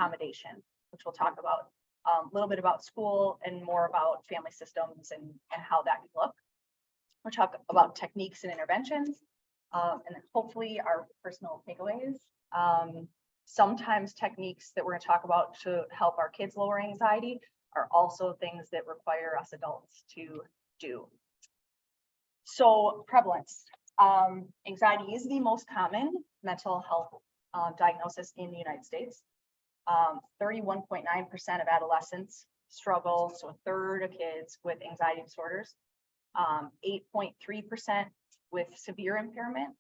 accommodation, which we'll talk about a little bit about school and more about family systems and how that can look. We'll talk about techniques and interventions, and then hopefully our personal takeaways. Sometimes techniques that we're going to talk about to help our kids lower anxiety are also things that require us adults to do. So prevalence. Anxiety is the most common mental health diagnosis in the United States. 31.9% of adolescents struggle, so a third of kids with anxiety disorders, 8.3% with severe impairment.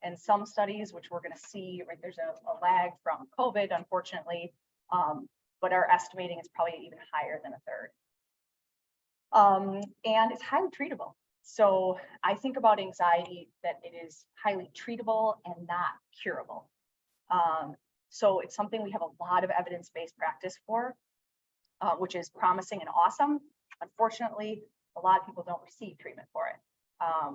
And some studies, which we're going to see, right, there's a lag from COVID, unfortunately, but our estimating is probably even higher than a third. And it's highly treatable. So I think about anxiety that it is highly treatable and not curable. So it's something we have a lot of evidence-based practice for, which is promising and awesome. Unfortunately, a lot of people don't receive treatment for it,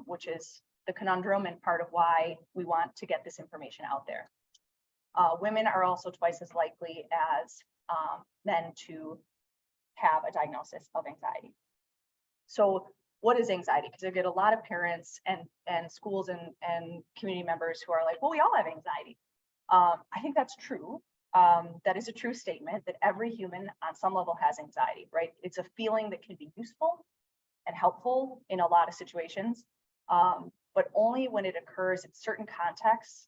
which is the conundrum and part of why we want to get this information out there. Women are also twice as likely as men to have a diagnosis of anxiety. So what is anxiety? Because I get a lot of parents and schools and community members who are like, well, we all have anxiety. I think that's true. That is a true statement that every human on some level has anxiety, right? It's a feeling that can be useful and helpful in a lot of situations, but only when it occurs in certain contexts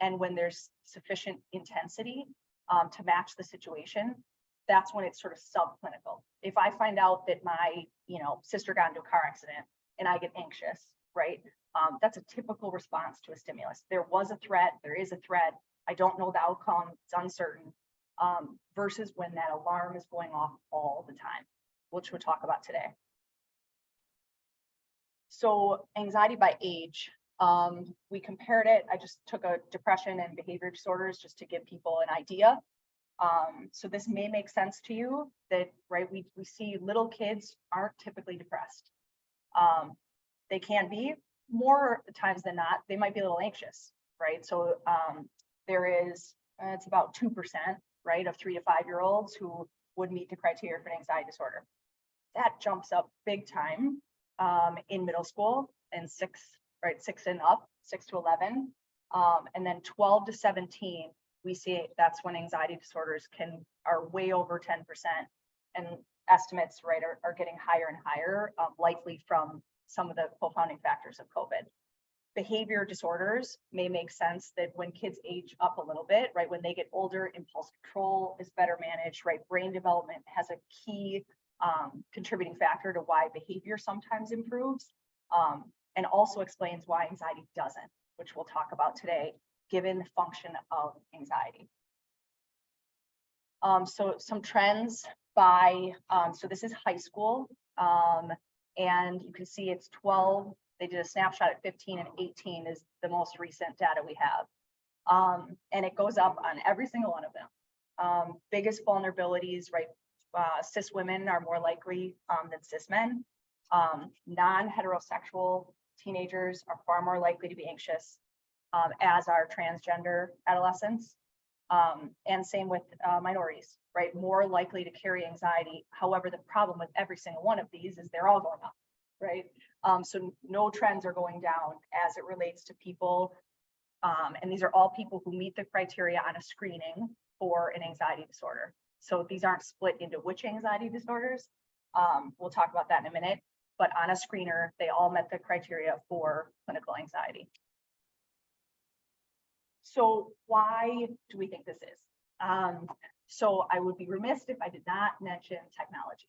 and when there's sufficient intensity to match the situation. That's when it's sort of subclinical. If I find out that my, sister got into a car accident and I get anxious, right? That's a typical response to a stimulus. There was a threat, there is a threat. I don't know the outcome, it's uncertain, versus when that alarm is going off all the time, which we'll talk about today. So anxiety by age, we compared it. I just took a depression and behavior disorders just to give people an idea. So this may make sense to you that, right, we see little kids aren't typically depressed. They can be, more times than not, they might be a little anxious, right? So there is, it's about 2%, right, of 3 to 5 year olds who would meet the criteria for an anxiety disorder. That jumps up big time in middle school and 6 and up, 6 to 11. And then 12 to 17, we see that's when anxiety disorders are way over 10%, and estimates, right, are getting higher and higher, likely from some of the co-founding factors of COVID. Behavior disorders may make sense that when kids age up a little bit, right, when they get older, impulse control is better managed, right? Brain development has a key contributing factor to why behavior sometimes improves, and also explains why anxiety doesn't, which we'll talk about today, given the function of anxiety. So some trends by, so this is high school, and you can see it's 12. They did a snapshot at 15 and 18 is the most recent data we have. And it goes up on every single one of them. Biggest vulnerabilities, right? Cis women are more likely than cis men. Non-heterosexual teenagers are far more likely to be anxious, as are transgender adolescents. And same with minorities, right? More likely to carry anxiety. However, the problem with every single one of these is they're all going up, right? So no trends are going down as it relates to people. And these are all people who meet the criteria on a screening for an anxiety disorder. So these aren't split into which anxiety disorders. We'll talk about that in a minute, but on a screener, they all met the criteria for clinical anxiety. So why do we think this is? So I would be remiss if I did not mention technology.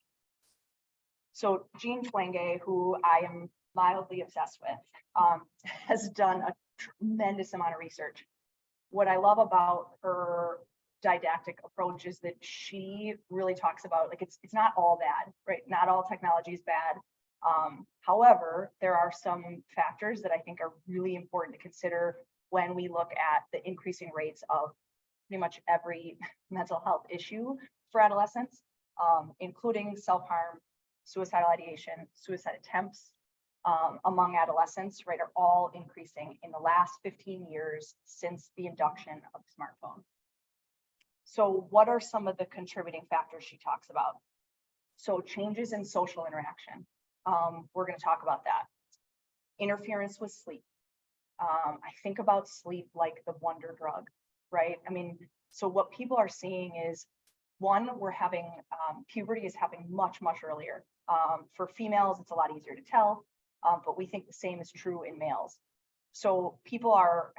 So Jean Twenge, who I am mildly obsessed with, has done a tremendous amount of research. What I love about her didactic approach is that she really talks about, like, it's not all bad, right? Not all technology is bad. However, there are some factors that I think are really important to consider when we look at the increasing rates of pretty much every mental health issue for adolescents, including self-harm, suicidal ideation, suicide attempts among adolescents, right, are all increasing in the last 15 years since the induction of the smartphone. So what are some of the contributing factors she talks about? So changes in social interaction. We're going to talk about that. Interference with sleep. I think about sleep like the wonder drug, right? I mean, so what people are seeing is, one, we're having puberty is happening much, much earlier. For females, it's a lot easier to tell, but we think the same is true in males. So people are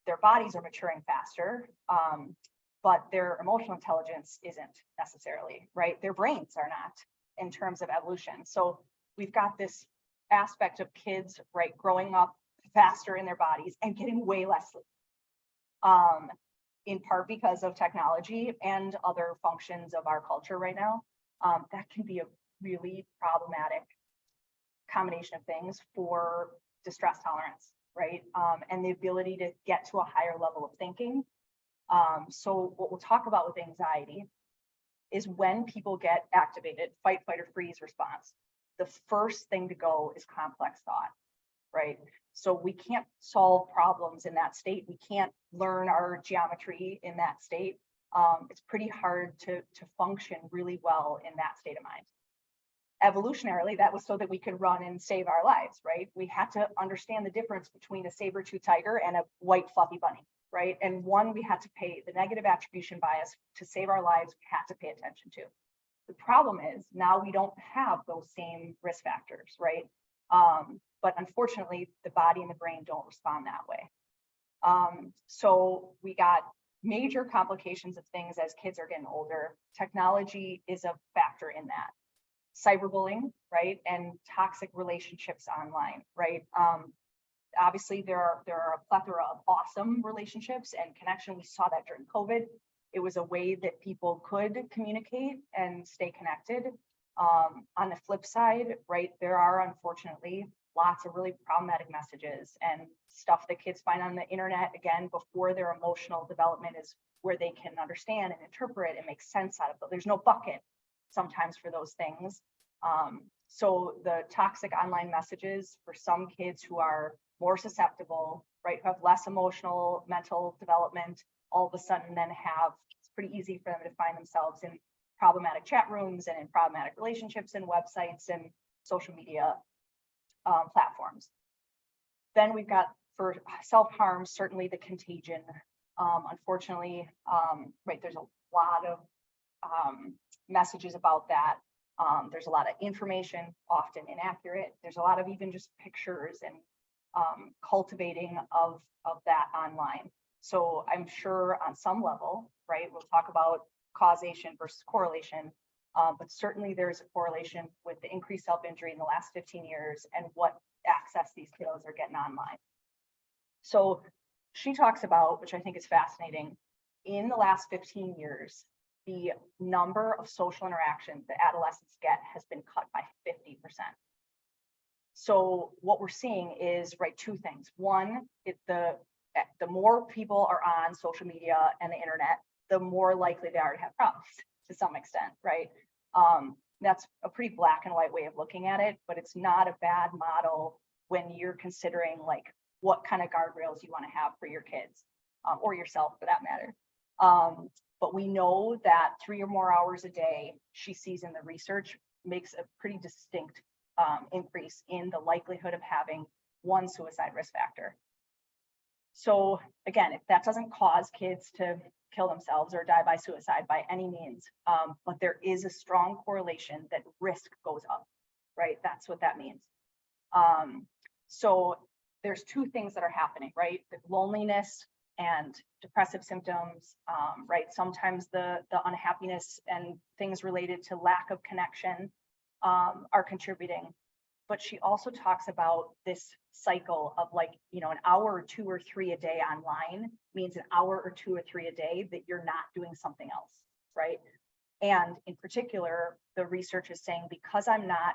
their bodies are maturing faster, but their emotional intelligence isn't necessarily, right? Their brains are not in terms of evolution. So we've got this aspect of kids, right, growing up faster in their bodies and getting way less sleep. In part because of technology and other functions of our culture right now. That can be a really problematic combination of things for distress tolerance, right? And the ability to get to a higher level of thinking. So what we'll talk about with anxiety is when people get activated, fight, flight, or freeze response, the first thing to go is complex thought, right? So we can't solve problems in that state. We can't learn our geometry in that state. It's pretty hard to function really well in that state of mind. Evolutionarily, that was so that we could run and save our lives, right? We had to understand the difference between a saber-tooth tiger and a white fluffy bunny, right? And one, we had to pay the negative attribution bias to save our lives, we had to pay attention to. The problem is now we don't have those same risk factors, right? But unfortunately, the body and the brain don't respond that way. So we got major complications of things as kids are getting older. Technology is a factor in that. Cyberbullying, right? And toxic relationships online, right? Obviously, there are a plethora of awesome relationships and connection. We saw that during COVID. It was a way that people could communicate and stay connected. On the flip side, right, there are unfortunately lots of really problematic messages and stuff that kids find on the internet, again, before their emotional development is where they can understand and interpret and make sense out of it. There's no bucket sometimes for those things. So the toxic online messages for some kids who are more susceptible, right, who have less emotional, mental development, all of a sudden then it's pretty easy for them to find themselves in problematic chat rooms and in problematic relationships and websites and social media platforms. Then we've got, for self-harm, certainly the contagion. Unfortunately, right, there's a lot of messages about that. There's a lot of information, often inaccurate. There's a lot of even just pictures and cultivating of that online. So I'm sure on some level, right, we'll talk about causation versus correlation, but certainly there's a correlation with the increased self-injury in the last 15 years and what access these kiddos are getting online. So she talks about, which I think is fascinating, in the last 15 years, the number of social interactions that adolescents get has been cut by 50%. So what we're seeing is, right, two things. One, the more people are on social media and the internet, the more likely they are to have problems to some extent, right? That's a pretty black and white way of looking at it, but it's not a bad model when you're considering like what kind of guardrails you want to have for your kids or yourself for that matter. But we know that 3 or more hours a day, she sees in the research, makes a pretty distinct increase in the likelihood of having one suicide risk factor. So again, if that doesn't cause kids to kill themselves or die by suicide by any means, but there is a strong correlation that risk goes up, right? That's what that means. So there's two things that are happening, right? The loneliness and depressive symptoms, right? Sometimes the unhappiness and things related to lack of connection are contributing. But she also talks about this cycle of like, you know, an hour or 2 or 3 a day online means an hour or 2 or 3 a day that you're not doing something else, right? And in particular, the research is saying, because I'm not,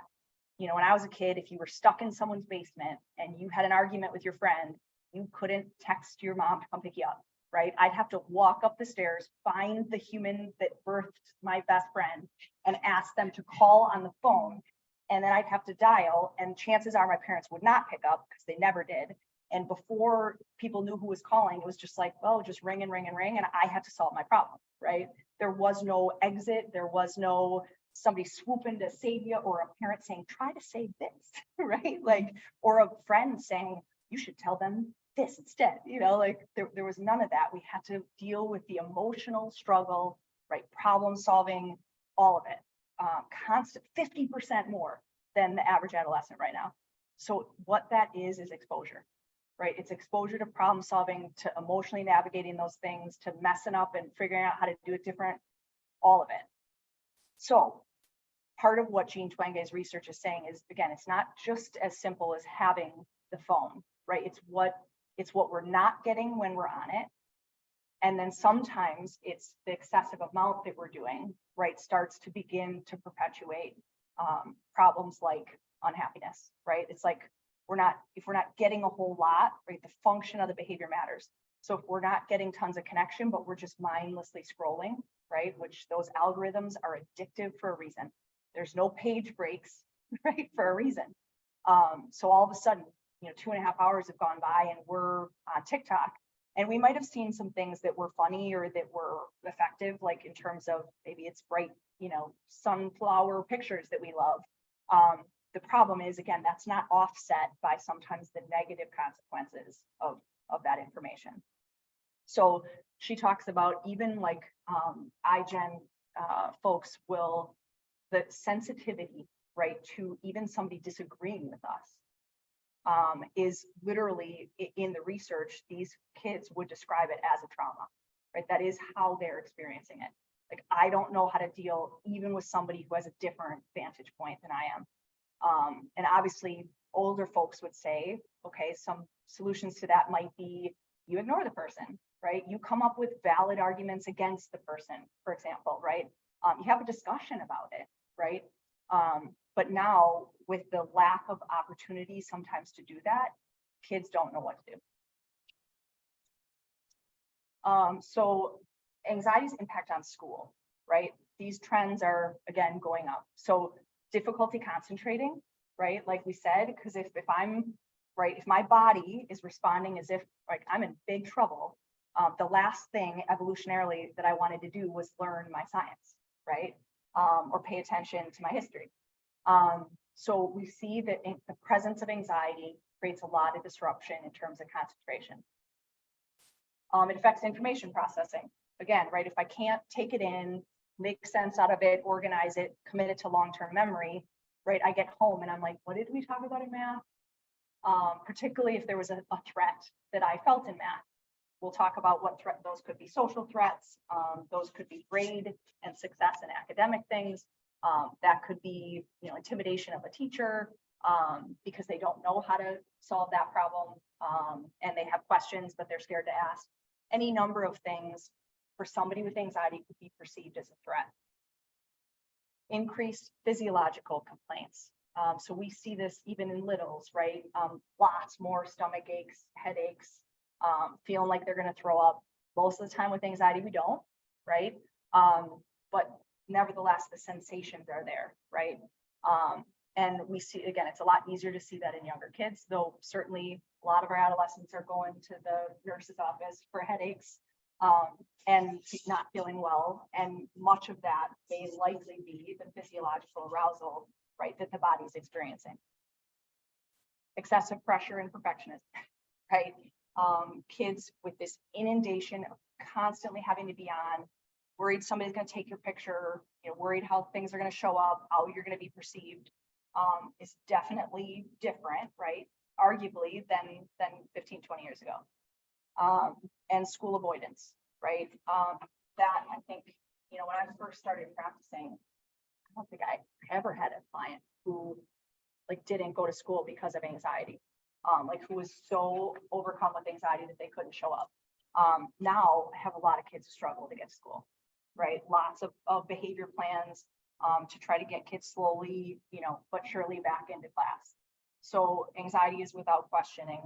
you know, when I was a kid, if you were stuck in someone's basement and you had an argument with your friend, you couldn't text your mom to come pick you up, right? I'd have to walk up the stairs, find the human that birthed my best friend and ask them to call on the phone. And then I'd have to dial, and chances are my parents would not pick up because they never did. And before people knew who was calling, it was just like, well, just ring and ring and ring. And I had to solve my problem, right? right? There was no exit. There was no somebody swooping to save you, or a parent saying, try to save this, right? Like, or a friend saying, you should tell them this instead, like there was none of that. We had to deal with the emotional struggle, right? Problem solving, all of it, constant, 50% more than the average adolescent right now. So what that is exposure, right? It's exposure to problem solving, to emotionally navigating those things, to messing up and figuring out how to do it different, all of it. So part of what Jean Twenge's research is saying is, again, it's not just as simple as having the phone, right? It's what we're not getting when we're on it. And then sometimes it's the excessive amount that we're doing, right, starts to begin to perpetuate problems like unhappiness, right? It's like if we're not getting a whole lot, right, the function of the behavior matters. So if we're not getting tons of connection, but we're just mindlessly scrolling, right, which those algorithms are addictive for a reason. There's no page breaks, right, for a reason. So all of a sudden, 2.5 hours have gone by and we're on TikTok, and we might have seen some things that were funny or that were effective, like in terms of maybe it's bright, sunflower pictures that we love. The problem is, again, that's not offset by sometimes the negative consequences of that information. So she talks about even like iGen folks will, the sensitivity, right, to even somebody disagreeing with us is literally, in the research, these kids would describe it as a trauma, right? That is how they're experiencing it. Like, I don't know how to deal even with somebody who has a different vantage point than I am. And obviously older folks would say, okay, some solutions to that might be you ignore the person, right? You come up with valid arguments against the person, for example, right? You have a discussion about it, right? But now with the lack of opportunity sometimes to do that, kids don't know what to do. So anxiety's impact on school, right? These trends are, again, going up. So difficulty concentrating, right? Like we said, because if I'm, right, if my body is responding as if like I'm in big trouble, the last thing evolutionarily that I wanted to do was learn my science, right? Or pay attention to my history. So we see that the presence of anxiety creates a lot of disruption in terms of concentration. It affects information processing. Again, right, if I can't take it in, make sense out of it, organize it, commit it to long-term memory, right, I get home and I'm like, what did we talk about in math? Particularly if there was a threat that I felt in math. We'll talk about what threat, those could be social threats, those could be grade and success in academic things. That could be, intimidation of a teacher because they don't know how to solve that problem, and they have questions, but they're scared to ask. Any number of things for somebody with anxiety could be perceived as a threat. Increased physiological complaints. So we see this even in littles, right? Lots more stomach aches, headaches, feeling like they're going to throw up. Most of the time with anxiety, we don't, right? But nevertheless, the sensations are there, right? And we see, again, it's a lot easier to see that in younger kids, though certainly a lot of our adolescents are going to the nurse's office for headaches and not feeling well. And much of that may likely be the physiological arousal, right, that the body's experiencing. Excessive pressure and perfectionism, right? Kids with this inundation of constantly having to be on, worried somebody's going to take your picture, worried how things are going to show up, how you're going to be perceived, is definitely different, right? Arguably than 15, 20 years ago. And school avoidance, right? That I think, when I first started practicing, I don't think I ever had a client who didn't go to school because of anxiety, who was so overcome with anxiety that they couldn't show up. Now I have a lot of kids who struggle to get to school, right? Lots of behavior plans to try to get kids slowly, but surely back into class. So anxiety is without questioning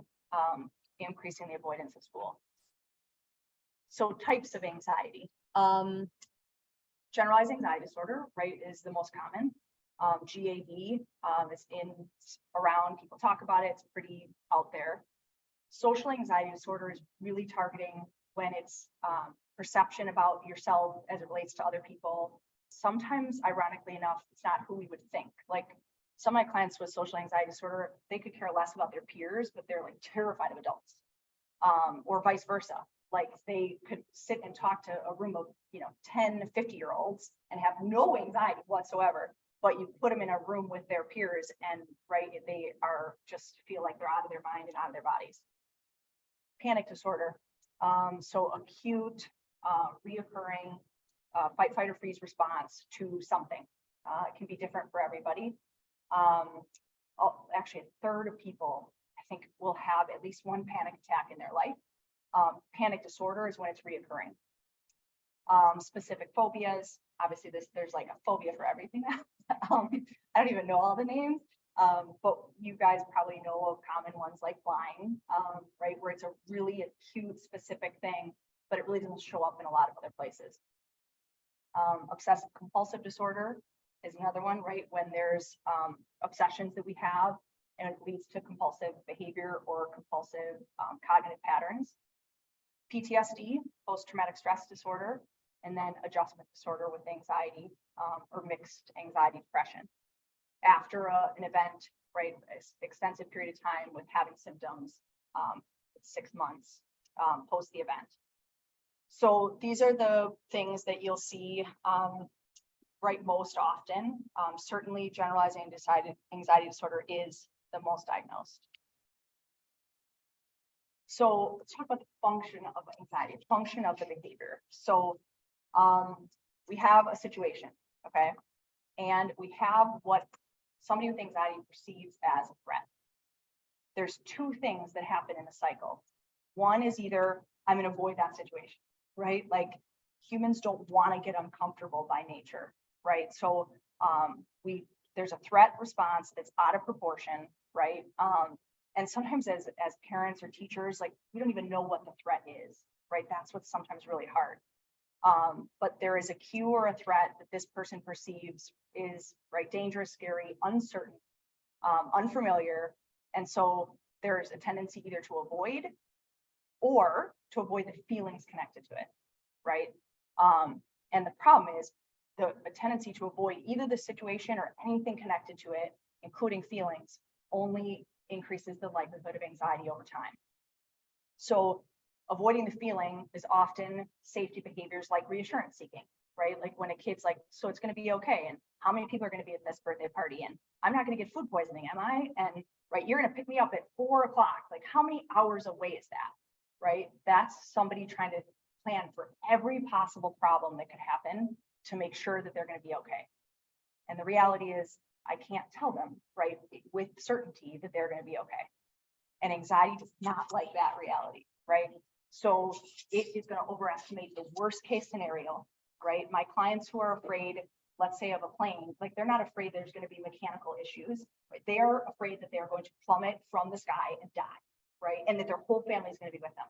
increasing the avoidance of school. So types of anxiety. Generalized anxiety disorder, right, is the most common. GAD is around, people talk about it, it's pretty out there. Social anxiety disorder is really targeting when it's perception about yourself as it relates to other people. Sometimes, ironically enough, it's not who we would think. Like some of my clients with social anxiety disorder, they could care less about their peers, but they're like terrified of adults, or vice versa. Like they could sit and talk to a room of, 10, 50-year-olds and have no anxiety whatsoever, but you put them in a room with their peers and they are just feel like they're out of their mind and out of their bodies. Panic disorder. So acute, reoccurring fight, flight, or freeze response to something. It can be different for everybody. Actually, a third of people, I think, will have at least one panic attack in their life. Panic disorder is when it's reoccurring. Specific phobias. Obviously, there's like a phobia for everything. I don't even know all the names, but you guys probably know of common ones like flying, right? Where it's a really acute, specific thing, but it really doesn't show up in a lot of other places. Obsessive compulsive disorder is another one, right? When there's obsessions that we have and it leads to compulsive behavior or compulsive cognitive patterns. PTSD, post-traumatic stress disorder, and then adjustment disorder with anxiety or mixed anxiety depression. After an event, right, extensive period of time with having symptoms, 6 months post the event. So these are the things that you'll see right most often. Certainly generalized anxiety disorder is the most diagnosed. So let's talk about the function of anxiety, function of the behavior. So we have a situation, okay? And we have what somebody with anxiety perceives as a threat. There's two things that happen in the cycle. One is either I'm going to avoid that situation, right? Like humans don't want to get uncomfortable by nature, right? So there's a threat response that's out of proportion, right? And sometimes as parents or teachers, like we don't even know what the threat is, right? That's what's sometimes really hard. But there is a cue or a threat that this person perceives is right, dangerous, scary, uncertain, unfamiliar. And so there's a tendency either to avoid or to avoid the feelings connected to it, right? And the problem is the tendency to avoid either the situation or anything connected to it, including feelings, only increases the likelihood of anxiety over time. So avoiding the feeling is often safety behaviors like reassurance seeking, right? Like when a kid's like, so it's going to be okay. And how many people are going to be at this birthday party? And I'm not going to get food poisoning, am I? And right, you're going to pick me up at 4 o'clock. Like how many hours away is that, right? That's somebody trying to plan for every possible problem that could happen to make sure that they're going to be okay. And the reality is I can't tell them, right, with certainty that they're going to be okay. And anxiety does not like that reality, right? So it is going to overestimate the worst case scenario, right? My clients who are afraid, let's say of a plane, like they're not afraid there's going to be mechanical issues, right? They are afraid that they're going to plummet from the sky and die, right? And that their whole family is going to be with them.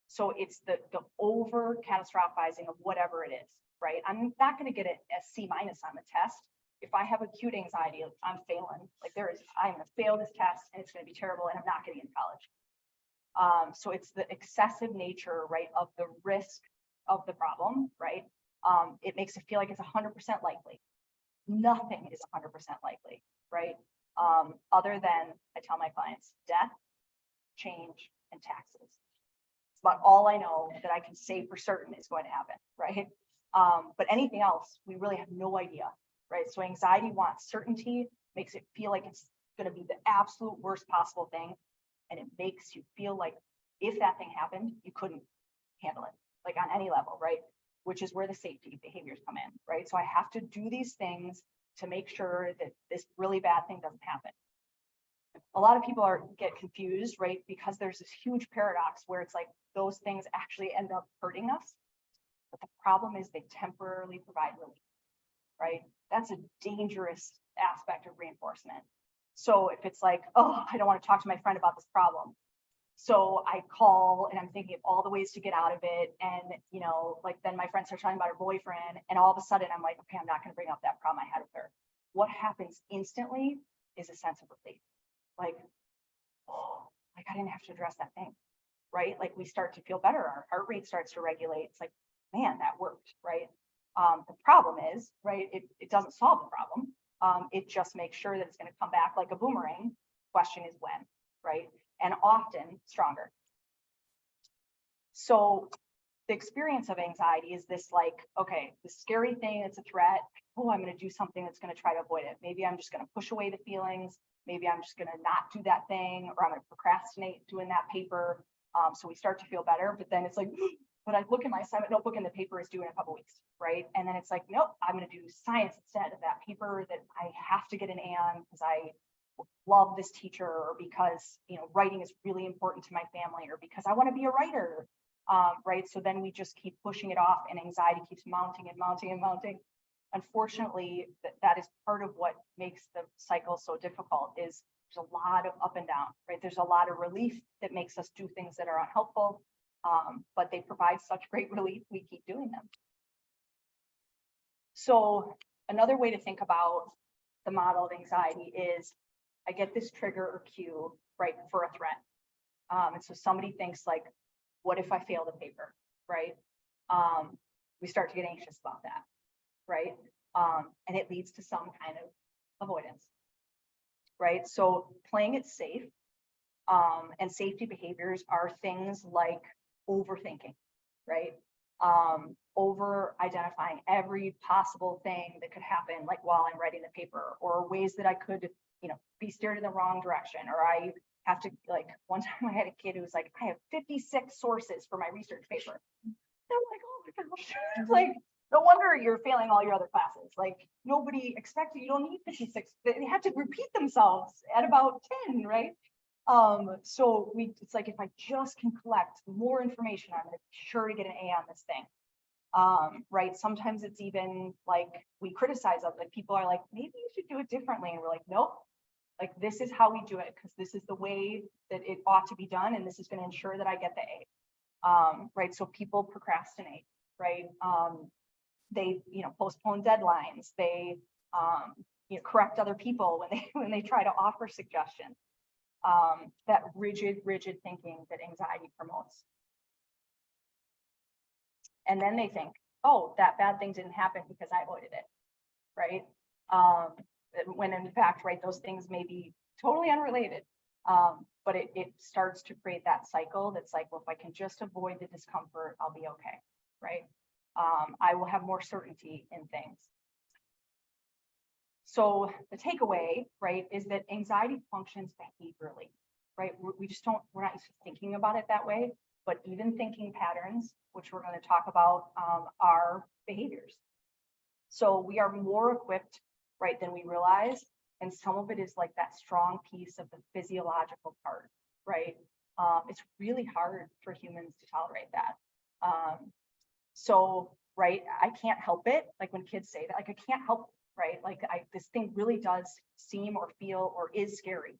So it's the over catastrophizing of whatever it is, right? I'm not going to get a C- on the test. If I have acute anxiety, I'm failing. Like I'm going to fail this test and it's going to be terrible and I'm not getting into college. So it's the excessive nature, right, of the risk of the problem, right? It makes it feel like it's 100% likely. Nothing is 100% likely, right? Other than, I tell my clients, death, change, and taxes. It's about all I know that I can say for certain is going to happen, right? But anything else, we really have no idea, right? So anxiety wants certainty, makes it feel like it's going to be the absolute worst possible thing. And it makes you feel like if that thing happened, you couldn't handle it, like on any level, right? Which is where the safety behaviors come in, right? So I have to do these things to make sure that this really bad thing doesn't happen. A lot of people get confused, right? Because there's this huge paradox where it's like those things actually end up hurting us. But the problem is they temporarily provide relief, right? That's a dangerous aspect of reinforcement. So if it's like, oh, I don't want to talk to my friend about this problem. So I call and I'm thinking of all the ways to get out of it. And, like then my friend starts talking about her boyfriend and all of a sudden I'm like, okay, I'm not going to bring up that problem I had with her. What happens instantly is a sense of relief. Like, oh, like I didn't have to address that thing, right? Like we start to feel better. Our heart rate starts to regulate. It's like, man, that worked, right? The problem is, right, it doesn't solve the problem. It just makes sure that it's going to come back like a boomerang. Question is when, right? And often stronger. So the experience of anxiety is this like, okay, the scary thing, it's a threat. Oh, I'm going to do something that's going to try to avoid it. Maybe I'm just going to push away the feelings. Maybe I'm just going to not do that thing, or I'm going to procrastinate doing that paper. So we start to feel better, but then it's like, but I look at my assignment notebook and the paper is due in a couple weeks, right? And then it's like, nope, I'm going to do science instead of that paper that I have to get an A on because I love this teacher, or because, you know, writing is really important to my family, or because I want to be a writer, right? So then we just keep pushing it off, and anxiety keeps mounting and mounting and mounting. Unfortunately, that is part of what makes the cycle so difficult. Is there's a lot of up and down, right? There's a lot of relief that makes us do things that are unhelpful, but they provide such great relief, we keep doing them. So another way to think about the model of anxiety is, I get this trigger or cue, right, for a threat. And so somebody thinks like, what if I fail the paper, right? We start to get anxious about that, right? And it leads to some kind of avoidance, right? So playing it safe, and safety behaviors are things like overthinking, right? Over identifying every possible thing that could happen, like while I'm writing the paper, or ways that I could, you know, be steered in the wrong direction, or I have to, like, one time I had a kid who was like, I have 56 sources for my research paper. And I'm like, oh my gosh, like, no wonder you're failing all your other classes. Like, nobody expected, you don't need 56. They have to repeat themselves at about 10, right? So it's like, if I just can collect more information, I'm gonna be sure to get an A on this thing. Right? Sometimes it's even like we criticize of, like, people are like, maybe you should do it differently. And we're like, nope, like, this is how we do it, because this is the way that it ought to be done. And this is going to ensure that I get the A. Right? So people procrastinate, right? They, you know, postpone deadlines. They, you know, correct other people when they try to offer suggestions. That rigid thinking that anxiety promotes. And then they think, oh, that bad thing didn't happen because I avoided it, right? When in fact, right, those things may be totally unrelated, but it starts to create that cycle that's like, well, if I can just avoid the discomfort, I'll be okay, right? I will have more certainty in things. So the takeaway, right, is that anxiety functions behaviorally, right? We're not used to thinking about it that way, but even thinking patterns, which we're going to talk about, are behaviors. So we are more equipped, right, than we realize. And some of it is like that strong piece of the physiological part, right? It's really hard for humans to tolerate that. So, right, I can't help it. Like when kids say that, like, I can't help it, right? Like this thing really does seem or feel or is scary.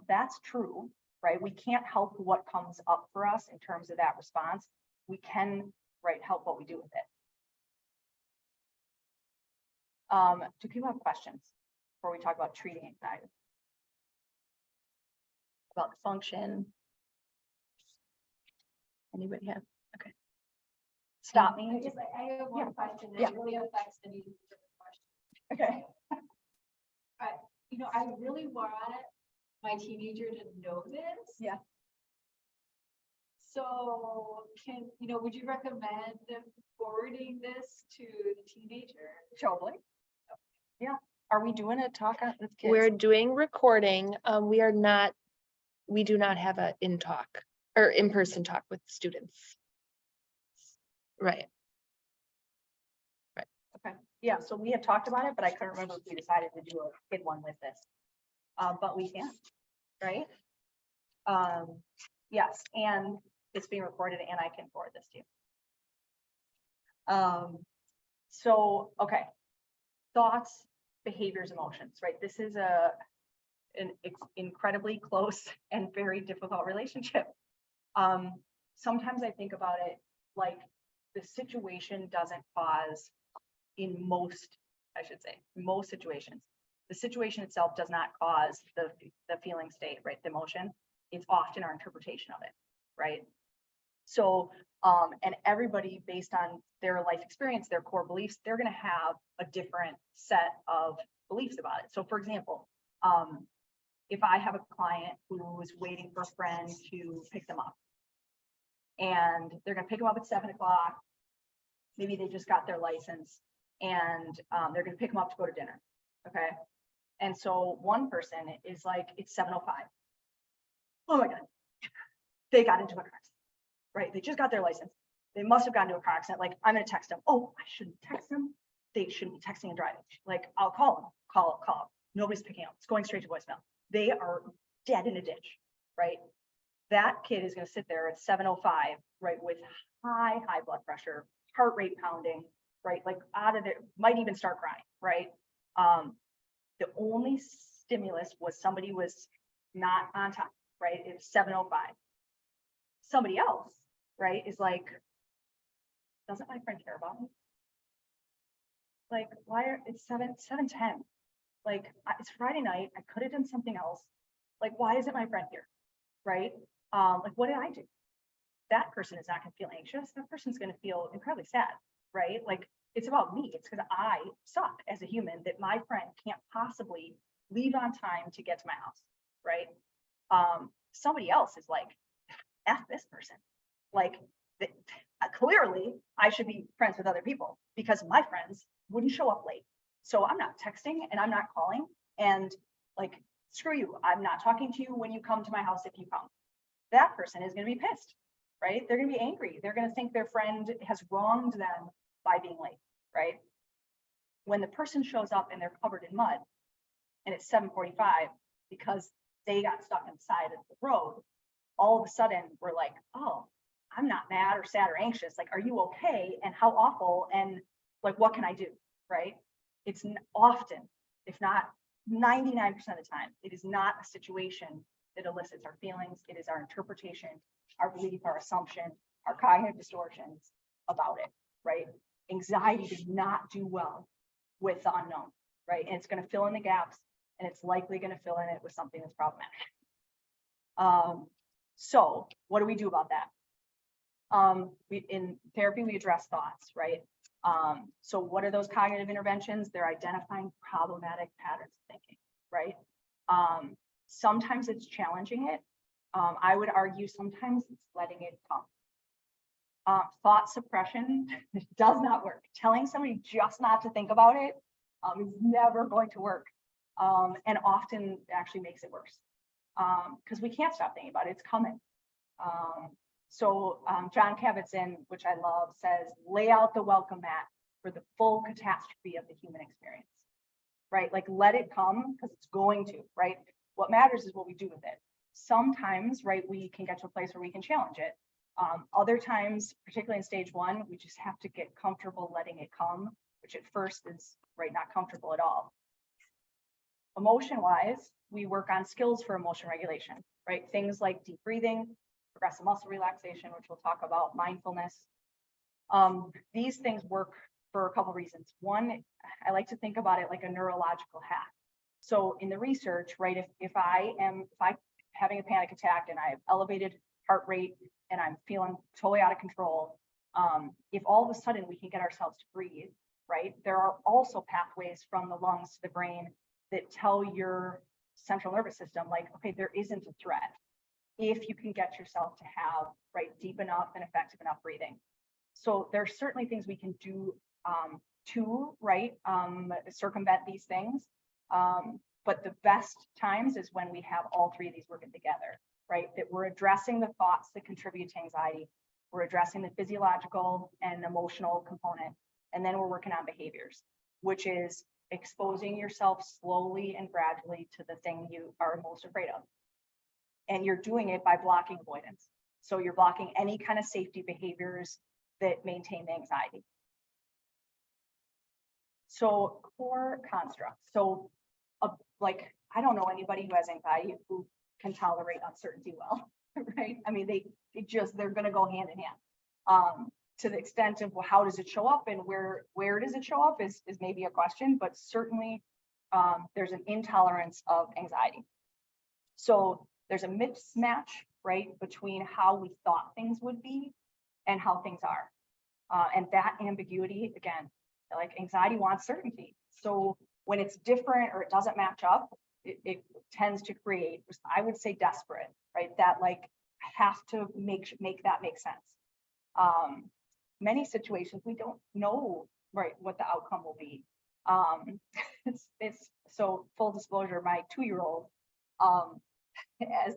That's true, right? We can't help what comes up for us in terms of that response. We can, right, help what we do with it. Do people have questions before we talk about treating anxiety? About the function? Anybody have? Okay. Stop me. I have one question that really affects the need for the question. Okay. You know, I really want my teenager to know this. Yeah. So would you recommend forwarding this to the teenager? Totally. Yeah. Are we doing a talk with kids? We're doing recording. We do not have a in-talk or in-person talk with students. Right. Okay. Yeah, so we had talked about it, but I couldn't remember if we decided to do a kid one with this. But we can, right? Yes, and it's being recorded and I can forward this to you. So, okay. Thoughts, behaviors, emotions, right? This is an incredibly close and very difficult relationship. Sometimes I think about it like the situation doesn't cause, in most situations, the situation itself does not cause the feeling state, right? The emotion. It's often our interpretation of it, right? So, and everybody based on their life experience, their core beliefs, they're gonna have a different set of beliefs about it. So for example, if I have a client who is waiting for a friend to pick them up, and they're gonna pick them up at 7 o'clock, maybe they just got their license, and they're gonna pick them up to go to dinner, okay? And so one person is like, it's 7:05. Oh my God, they got into a car accident, right? They just got their license. They must have gotten into a car accident. Like, I'm gonna text them. Oh, I shouldn't text them. They shouldn't be texting and driving. Like, I'll call them, call. Nobody's picking up. It's going straight to voicemail. They are dead in a ditch, right? That kid is gonna sit there at 7:05, right, with high blood pressure, heart rate pounding, right? Like out of it, might even start crying, right? The only stimulus was somebody was not on time, right? It was 7:05. Somebody else, right, is like, doesn't my friend care about me? Like, it's 7:10. Like, it's Friday night. I could have done something else. Like, why isn't my friend here? Right? Like, what did I do? That person is not gonna feel anxious. That person's gonna feel incredibly sad, right? Like, it's about me. It's because I suck as a human that my friend can't possibly leave on time to get to my house, right? Somebody else is like, F this person. Like, clearly I should be friends with other people because my friends wouldn't show up late. So I'm not texting and I'm not calling, and like, screw you. I'm not talking to you when you come to my house if you come. That person is going to be pissed, right? They're going to be angry. They're going to think their friend has wronged them by being late, right? When the person shows up and they're covered in mud and it's 7:45 because they got stuck on the side of the road, all of a sudden we're like, oh, I'm not mad or sad or anxious. Like, are you okay? And how awful? And like, what can I do? Right? It's often, if not 99% of the time, it is not a situation that elicits our feelings. It is our interpretation, our belief, our assumption, our cognitive distortions about it, right? Anxiety does not do well with the unknown, right? And it's going to fill in the gaps, and it's likely going to fill in it with something that's problematic. So what do we do about that? In therapy, we address thoughts, right? So what are those cognitive interventions? They're identifying problematic patterns of thinking, right? Sometimes it's challenging it. I would argue sometimes it's letting it come. Thought suppression does not work. Telling somebody just not to think about it is never going to work, and often actually makes it worse because we can't stop thinking about it. It's coming. So John Kabat-Zinn, which I love, says, lay out the welcome mat for the full catastrophe of the human experience, right? Like, let it come because it's going to, right? What matters is what we do with it. Sometimes, right, we can get to a place where we can challenge it. Other times, particularly in stage 1, we just have to get comfortable letting it come, which at first is, right, not comfortable at all. Emotion-wise, we work on skills for emotion regulation, right? Things like deep breathing, progressive muscle relaxation, which we'll talk about, mindfulness. These things work for a couple reasons. One, I like to think about it like a neurological hack. So in the research, right, if I'm having a panic attack and I have elevated heart rate and I'm feeling totally out of control, if all of a sudden we can get ourselves to breathe, right, there are also pathways from the lungs to the brain that tell your central nervous system, like, okay, there isn't a threat, if you can get yourself to have, right, deep enough and effective enough breathing. So there's certainly things we can do to, right, circumvent these things. But the best times is when we have all three of these working together, right? That we're addressing the thoughts that contribute to anxiety. We're addressing the physiological and emotional component. And then we're working on behaviors, which is exposing yourself slowly and gradually to the thing you are most afraid of. And you're doing it by blocking avoidance. So you're blocking any kind of safety behaviors that maintain the anxiety. So core constructs. So like, I don't know anybody who has anxiety who can tolerate uncertainty well, right? I mean, they're going to go hand in hand. To the extent of, well, how does it show up and where does it show up is maybe a question, but certainly there's an intolerance of anxiety. So there's a mismatch right, between how we thought things would be and how things are. And that ambiguity, again, like anxiety wants certainty. So when it's different or it doesn't match up, it tends to create, I would say, desperate, right? That like I have to make that make sense. Many situations we don't know, right, what the outcome will be. It's so full disclosure, my 2-year-old,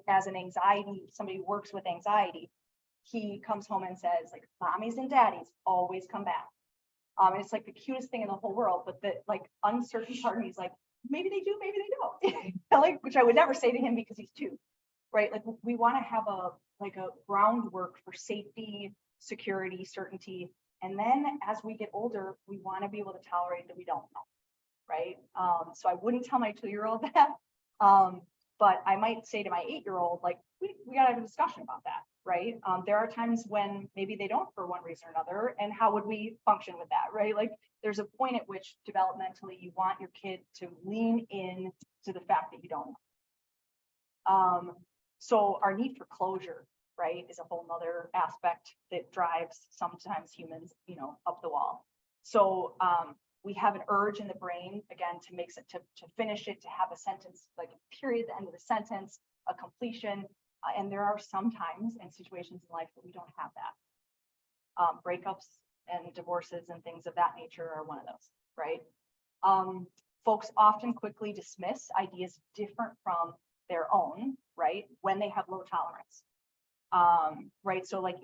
as an anxiety, somebody who works with anxiety, he comes home and says, like, mommies and daddies always come back. And it's like the cutest thing in the whole world, but the like uncertain part of me is like, maybe they do, maybe they don't. Like, which I would never say to him because he's 2, right? Like we want to have a groundwork for safety, security, certainty. And then as we get older, we want to be able to tolerate that we don't know, right? So I wouldn't tell my 2-year-old that. But I might say to my 8-year-old, like, we got to have a discussion about that, right? There are times when maybe they don't for one reason or another, and how would we function with that, right? Like, there's a point at which developmentally you want your kid to lean in to the fact that you don't know. So our need for closure, right, is a whole nother aspect that drives sometimes humans, up the wall. So we have an urge in the brain, again, to make it, to finish it, to have a sentence, like a period at the end of the sentence, a completion. And there are some times and situations in life that we don't have that. Breakups and divorces and things of that nature are one of those, right? Folks often quickly dismiss ideas different from their own, right, when they have low tolerance. Right. So like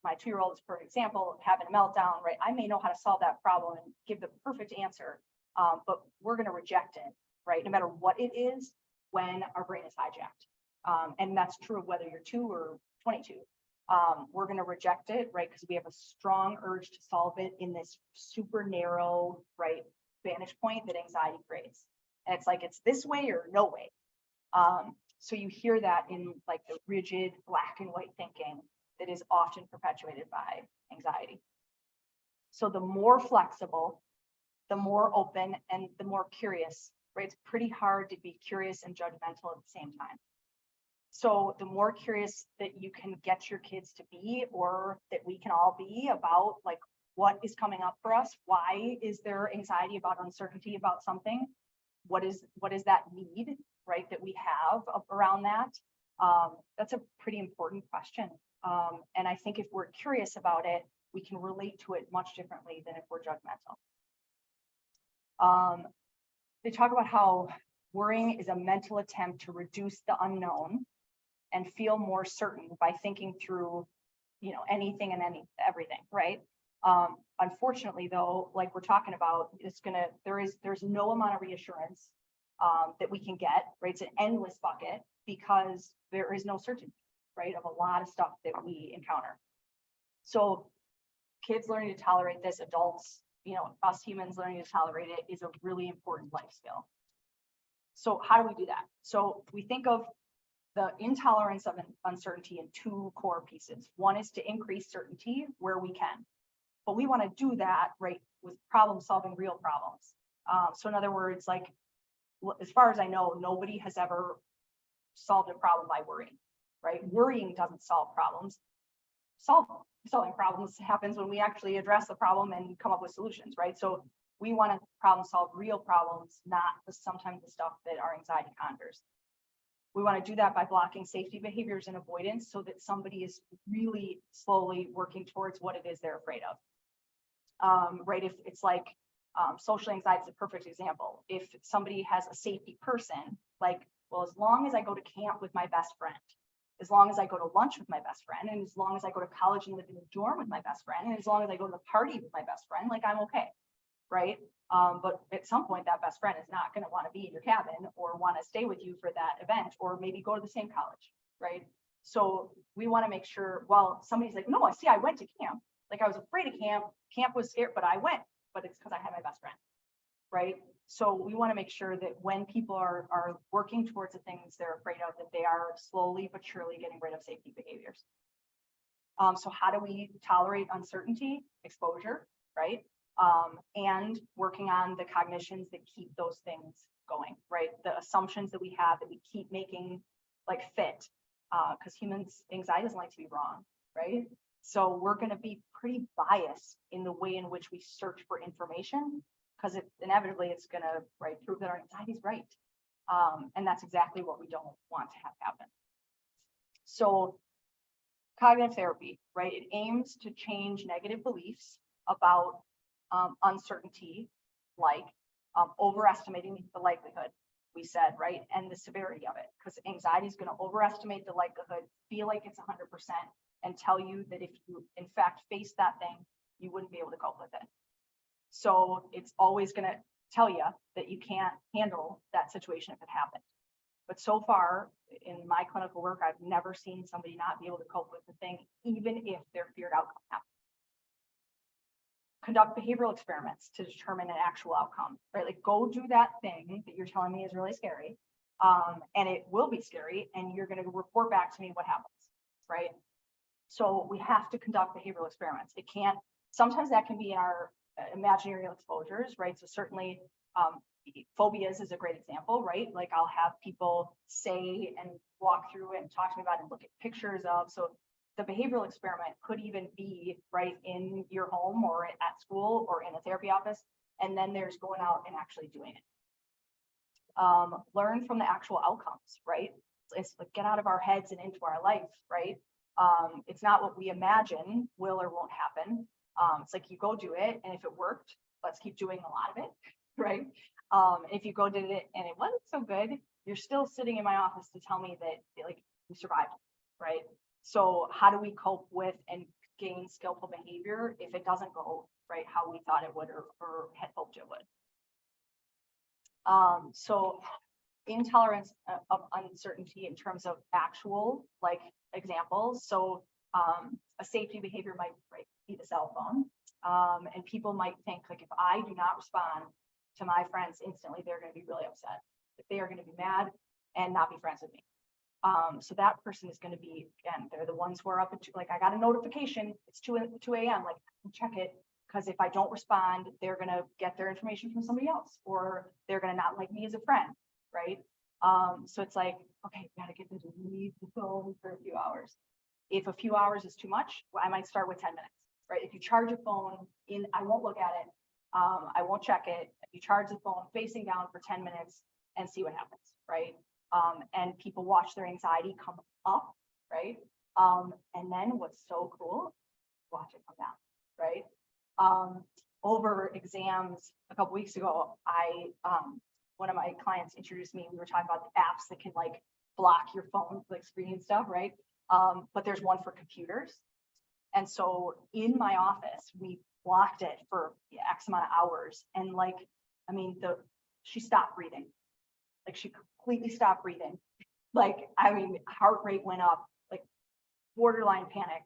my 2-year-old is a perfect example, having a meltdown, right? I may know how to solve that problem and give the perfect answer, but we're going to reject it, right? No matter what it is, when our brain is hijacked. And that's true of whether you're 2 or 22. We're going to reject it, right? Because we have a strong urge to solve it in this super narrow, right, vantage point that anxiety creates. And it's like, it's this way or no way. So you hear that in like the rigid black and white thinking that is often perpetuated by anxiety. So the more flexible, the more open, and the more curious, right? It's pretty hard to be curious and judgmental at the same time. So the more curious that you can get your kids to be, or that we can all be about like what is coming up for us, why is there anxiety about uncertainty about something? What is that need, right, that we have around that? That's a pretty important question. And I think if we're curious about it, we can relate to it much differently than if we're judgmental. They talk about how worrying is a mental attempt to reduce the unknown and feel more certain by thinking through, anything and everything, right? Unfortunately, though, like we're talking about, there's no amount of reassurance that we can get, right? It's an endless bucket because there is no certainty, right, of a lot of stuff that we encounter. So kids learning to tolerate this, adults, us humans learning to tolerate it is a really important life skill. So how do we do that? So we think of the intolerance of uncertainty in 2 core pieces. One is to increase certainty where we can, but we want to do that, right, with problem solving real problems. So in other words, like, as far as I know, nobody has ever solved a problem by worrying, right? Worrying doesn't solve problems. Solving problems happens when we actually address the problem and come up with solutions, right? So we want to problem solve real problems, not sometimes the stuff that our anxiety conjures. We want to do that by blocking safety behaviors and avoidance so that somebody is really slowly working towards what it is they're afraid of. Right? If it's like social anxiety is a perfect example. If somebody has a safety person, like, well, as long as I go to camp with my best friend, as long as I go to lunch with my best friend, and as long as I go to college and live in a dorm with my best friend, and as long as I go to the party with my best friend, like, I'm okay, right? But at some point, that best friend is not going to want to be in your cabin or want to stay with you for that event, or maybe go to the same college, right? So we want to make sure, well, somebody's like, no, I went to camp. Like, I was afraid of camp. Camp was scared, but I went, but it's because I had my best friend, right? So we want to make sure that when people are working towards the things they're afraid of, that they are slowly but surely getting rid of safety behaviors. So how do we tolerate uncertainty? Exposure, right? And working on the cognitions that keep those things going, right? The assumptions that we have that we keep making like fit. because anxiety doesn't like to be wrong, right? So we're going to be pretty biased in the way in which we search for information, because inevitably it's going to prove that our anxiety is right. And that's exactly what we don't want to have happen. So cognitive therapy, right? It aims to change negative beliefs about uncertainty, like overestimating the likelihood, we said, right? And the severity of it, because anxiety is going to overestimate the likelihood, feel like it's 100%, and tell you that if you in fact face that thing, you wouldn't be able to cope with it. So it's always going to tell you that you can't handle that situation if it happened. But so far in my clinical work, I've never seen somebody not be able to cope with the thing, even if their feared outcome happens. Conduct behavioral experiments to determine an actual outcome, right? Like go do that thing that you're telling me is really scary. And it will be scary, and you're going to report back to me what happens, right? So we have to conduct behavioral experiments. It can't, sometimes that can be in our imaginary exposures, right? So certainly phobias is a great example, right? Like I'll have people say and walk through and talk to me about it and look at pictures of. So the behavioral experiment could even be right in your home or at school or in a therapy office. And then there's going out and actually doing it. Learn from the actual outcomes, right? It's like get out of our heads and into our life, right? It's not what we imagine will or won't happen. It's like you go do it, and if it worked, let's keep doing a lot of it, right? If you go did it and it wasn't so good, you're still sitting in my office to tell me that like you survived, right? So how do we cope with and gain skillful behavior if it doesn't go right how we thought it would or had hoped it would? So intolerance of uncertainty in terms of actual like examples. So a safety behavior might be the cell phone. And people might think like if I do not respond to my friends instantly, they're going to be really upset. If they are going to be mad and not be friends with me. So that person is going to be, again, they're the ones who are up at like, I got a notification, it's 2 a.m. like check it. Because if I don't respond, they're going to get their information from somebody else, or they're going to not like me as a friend, right? So it's like, okay, we got to get them to leave the phone for a few hours. If a few hours is too much, I might start with 10 minutes, right? If you charge a phone in, I won't look at it. I won't check it. If you charge the phone facing down for 10 minutes and see what happens, right? And people watch their anxiety come up, right? And then what's so cool, watch it come down, right? Over exams a couple weeks ago, one of my clients introduced me, we were talking about the apps that can like block your phone, like screen and stuff, right? But there's one for computers. And so in my office, we blocked it for X amount of hours. And like, I mean, she stopped breathing. Like she completely stopped breathing. Like, I mean, heart rate went up, like borderline panic.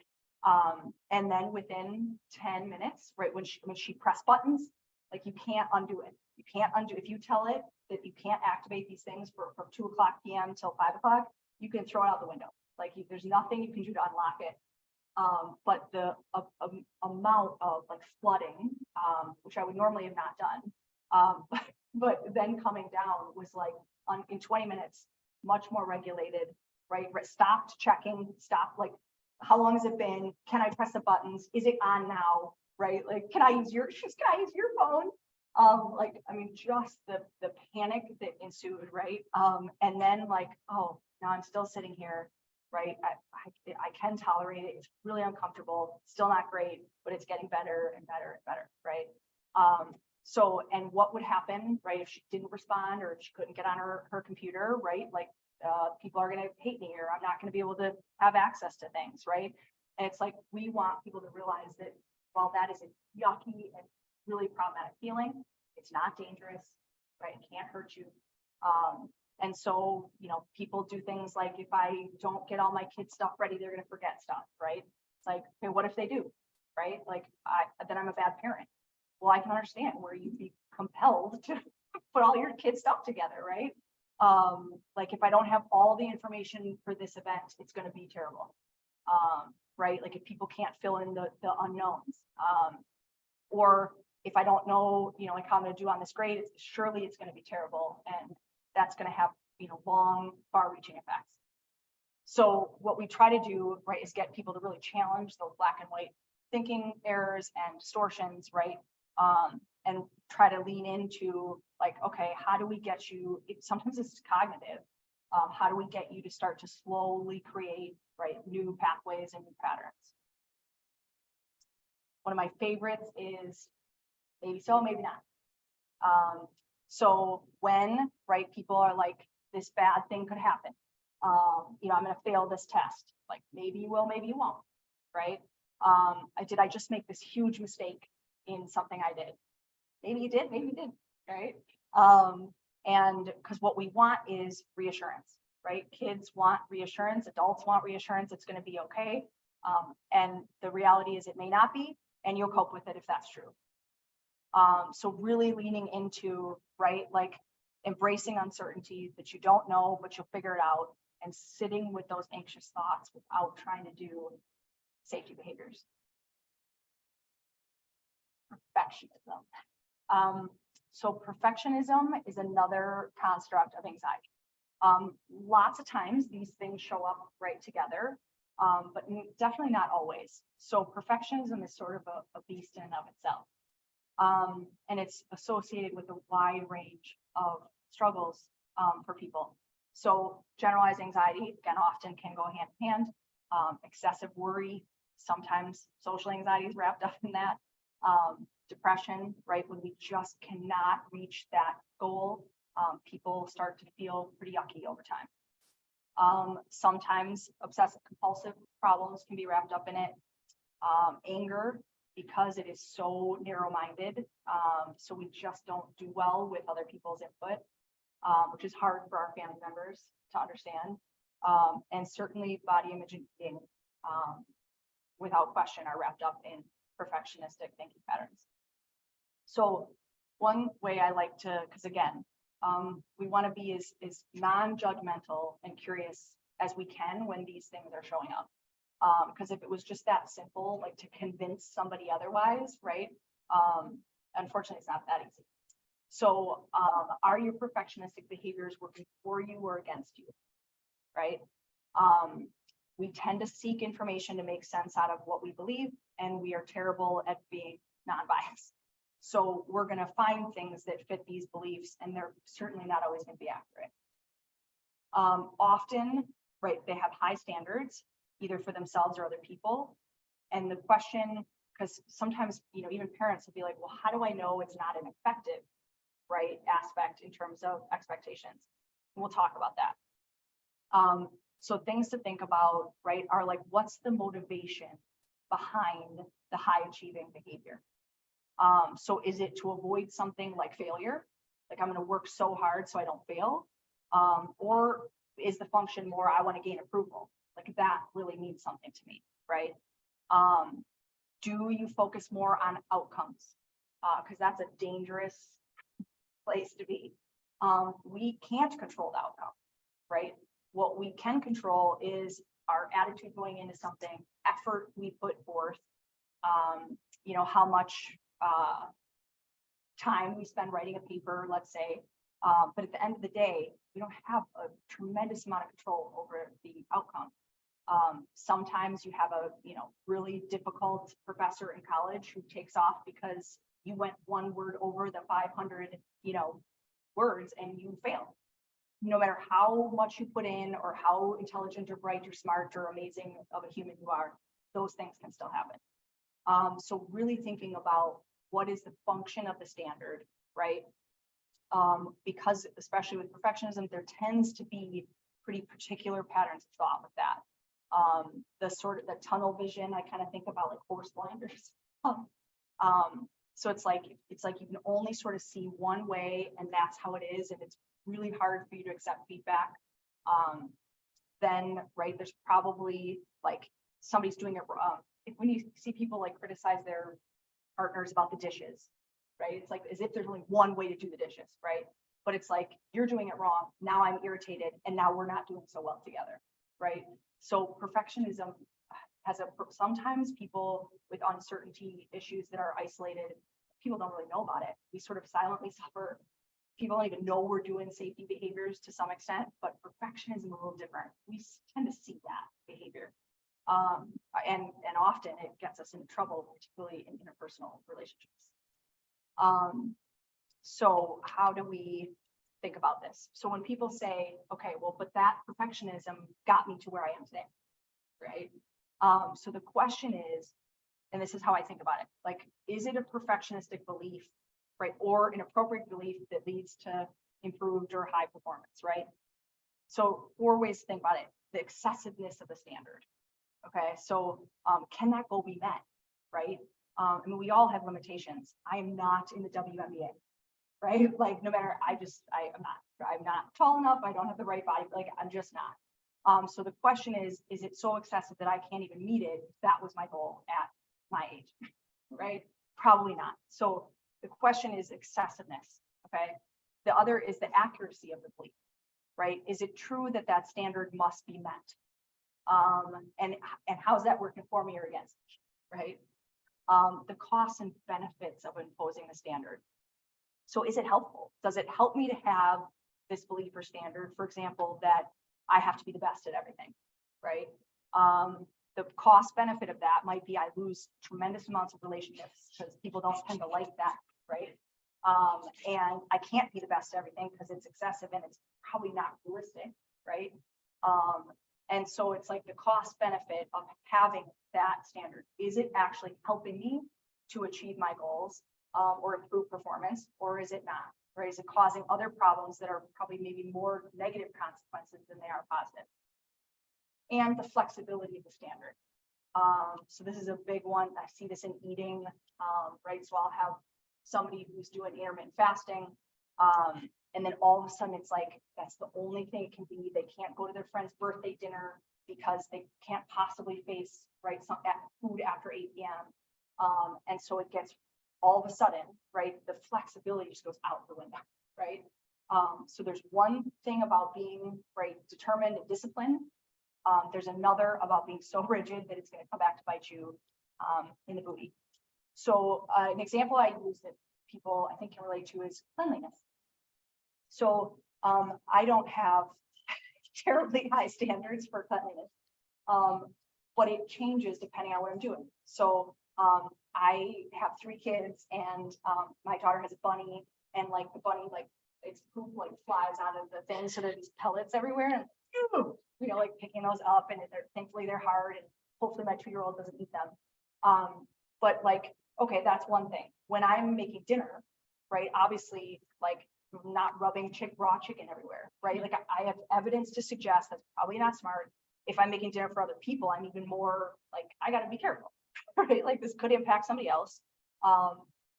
And then within 10 minutes, right, when she pressed buttons, like you can't undo it. You can't undo, if you tell it that you can't activate these things from 2 p.m. till 5 o'clock, you can throw it out the window. Like there's nothing you can do to unlock it. But the amount of like flooding, which I would normally have not done, but then coming down was like in 20 minutes, much more regulated, right? Stopped checking, stopped like, how long has it been? Can I press the buttons? Is it on now? Right? Like, can I use your phone? Like, I mean, just the panic that ensued, right? And then like, oh, now I'm still sitting here, right? I can tolerate it. It's really uncomfortable, still not great, but it's getting better and better and better, right? So, and what would happen, right? If she didn't respond or if she couldn't get on her computer, right? Like, people are going to hate me, or I'm not going to be able to have access to things, right? And it's like, we want people to realize that while that is a yucky and really problematic feeling, it's not dangerous, right? It can't hurt you. And so, you know, people do things like, if I don't get all my kids' stuff ready, they're going to forget stuff, right? It's like, okay, what if they do, right? Like, then I'm a bad parent. Well, I can understand where you'd be compelled to put all your kids' stuff together, right? Like if I don't have all the information for this event, it's going to be terrible. Right? Like if people can't fill in the unknowns, or if I don't know, you know, like how I'm going to do on this grade, surely it's going to be terrible. And that's going to have, you know, long, far reaching effects. So what we try to do, right, is get people to really challenge those black and white thinking errors and distortions, right? And try to lean into like, okay, how do we get you, sometimes it's cognitive. How do we get you to start to slowly create, right, new pathways and new patterns? One of my favorites is maybe so, maybe not. So when, right, people are like, this bad thing could happen. You know, I'm going to fail this test. Like maybe you will, maybe you won't, right? I just make this huge mistake in something I did? Maybe you did, maybe you didn't, right? And because what we want is reassurance, right? Kids want reassurance, adults want reassurance, it's going to be okay. And the reality is it may not be, and you'll cope with it if that's true. So really leaning into, right, like embracing uncertainty that you don't know, but you'll figure it out, and sitting with those anxious thoughts without trying to do safety behaviors. Perfectionism. So perfectionism is another construct of anxiety. Lots of times these things show up right together, but definitely not always. So perfectionism is sort of a beast in and of itself. And it's associated with a wide range of struggles for people. So generalized anxiety, again, often can go hand in hand. Excessive worry, sometimes social anxiety is wrapped up in that. Depression, right, when we just cannot reach that goal, people start to feel pretty yucky over time. Sometimes obsessive compulsive problems can be wrapped up in it. Anger, because it is so narrow-minded, so we just don't do well with other people's input, which is hard for our family members to understand. And certainly body image and eating, without question, are wrapped up in perfectionistic thinking patterns. So one way I like to, because again, we want to be as non-judgmental and curious as we can when these things are showing up. Because if it was just that simple, like to convince somebody otherwise, right? Unfortunately, it's not that easy. So are your perfectionistic behaviors working for you or against you, right? We tend to seek information to make sense out of what we believe, and we are terrible at being non-biased. So we're going to find things that fit these beliefs, and they're certainly not always going to be accurate. Often, right, they have high standards, either for themselves or other people. And the question, because sometimes, you know, even parents will be like, well, how do I know it's not an effective, right, aspect in terms of expectations? And we'll talk about that. So things to think about, right, are like, what's the motivation behind the high achieving behavior? So is it to avoid something like failure? Like I'm going to work so hard so I don't fail? Or is the function more, I want to gain approval? Like that really means something to me, right? Do you focus more on outcomes? Because that's a dangerous place to be. We can't control the outcome, right? What we can control is our attitude going into something, effort we put forth, you know, how much time we spend writing a paper, let's say. But at the end of the day, we don't have a tremendous amount of control over the outcome. Sometimes you have a, you know, really difficult professor in college who takes off because you went one word over the 500, you know, words and you failed. No matter how much you put in or how intelligent or bright or smart or amazing of a human you are, those things can still happen. So really thinking about what is the function of the standard, right? Because especially with perfectionism, there tends to be pretty particular patterns of thought with that. The sort of the tunnel vision, I kind of think about like horse blinders. So it's like you can only sort of see one way and that's how it is, and it's really hard for you to accept feedback. Then, right, there's probably like somebody's doing it wrong. When you see people like criticize their partners about the dishes, right? It's like as if there's only one way to do the dishes, right? But it's like you're doing it wrong. Now I'm irritated, and now we're not doing so well together, right? So perfectionism has sometimes people with uncertainty issues that are isolated, people don't really know about it. We sort of silently suffer. people don't even know we're doing safety behaviors to some extent, but perfectionism is a little different. We tend to see that behavior. And often it gets us into trouble, particularly in interpersonal relationships. So how do we think about this? So when people say, okay, well, but that perfectionism got me to where I am today, right? So the question is, and this is how I think about it, like, is it a perfectionistic belief, right? Or an appropriate belief that leads to improved or high performance, right? So 4 ways to think about it: the excessiveness of the standard. Okay, so can that goal be met, right? I mean, we all have limitations. I am not in the WNBA, right? Like, no matter, I'm not tall enough. I don't have the right body. Like, I'm just not. So the question is it so excessive that I can't even meet it? If that was my goal at my age, right? Probably not. So the question is excessiveness. Okay. The other is the accuracy of the belief, right? Is it true that that standard must be met? And how's that working for me or against me, right? The costs and benefits of imposing the standard. So is it helpful? Does it help me to have this belief or standard, for example, that I have to be the best at everything, right? The cost benefit of that might be I lose tremendous amounts of relationships because people don't tend to like that, right? And I can't be the best at everything because it's excessive and it's probably not realistic, right? And so it's like the cost benefit of having that standard. Is it actually helping me to achieve my goals or improve performance, or is it not? Or is it causing other problems that are probably maybe more negative consequences than they are positive? And the flexibility of the standard. So this is a big one. I see this in eating, right? So I'll have somebody who's doing intermittent fasting, and then all of a sudden it's like, that's the only thing it can be. They can't go to their friend's birthday dinner because they can't possibly face, right, some food after 8 p.m. And so it gets, all of a sudden, right, the flexibility just goes out the window, right? So there's one thing about being, right, determined and disciplined. There's another about being so rigid that it's going to come back to bite you in the booty. So an example I use that people I think can relate to is cleanliness. So I don't have terribly high standards for cleanliness, but it changes depending on what I'm doing. So I have 3 kids, and my daughter has a bunny, and like the bunny, like its poop like flies out of the thing, so there's these pellets everywhere, and you know, like picking those up, and thankfully they're hard, and hopefully my 2-year-old doesn't eat them. But like, okay, that's one thing. When I'm making dinner, right, obviously, like, not rubbing raw chicken everywhere, right? Like I have evidence to suggest that's probably not smart. If I'm making dinner for other people, I'm even more like, I got to be careful, right? Like this could impact somebody else.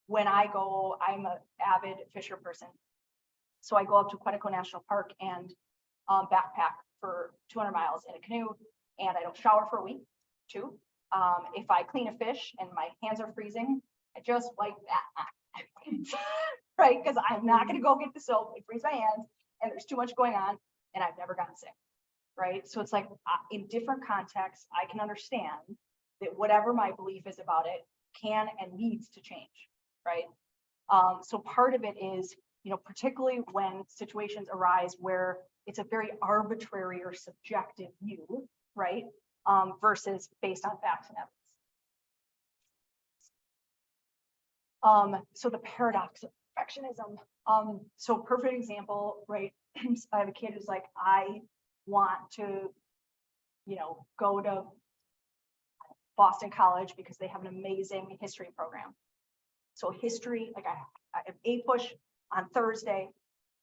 When I go, I'm an avid fisher person. So I go up to Quetico National Park and backpack for 200 miles in a canoe, and I don't shower for a week, too. If I clean a fish and my hands are freezing, I just wipe that, right? Because I'm not going to go get the soap and freeze my hands, and there's too much going on, and I've never gotten sick, right? So it's like in different contexts, I can understand that whatever my belief is about it can and needs to change, right? So part of it is, you know, particularly when situations arise where it's a very arbitrary or subjective view, right? Versus based on facts and evidence. So the paradox of perfectionism. So perfect example, right? I have a kid who's like, I want to, you know, go to Boston College because they have an amazing history program. So history, like I have A push on Thursday.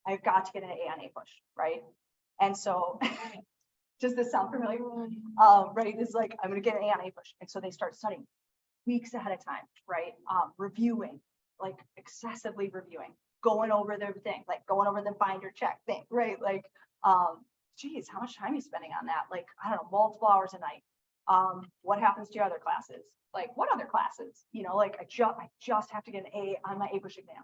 I've got to get an A on A push, right? And so does this sound familiar? Right, it's like, I'm gonna get an A on A push. And so they start studying weeks ahead of time, right? Reviewing, like excessively reviewing, going over their thing, like going over the binder check thing, right? Like, geez, how much time are you spending on that? Like, I don't know, multiple hours a night. What happens to your other classes? Like, what other classes? You know, like I just have to get an A on my A push exam.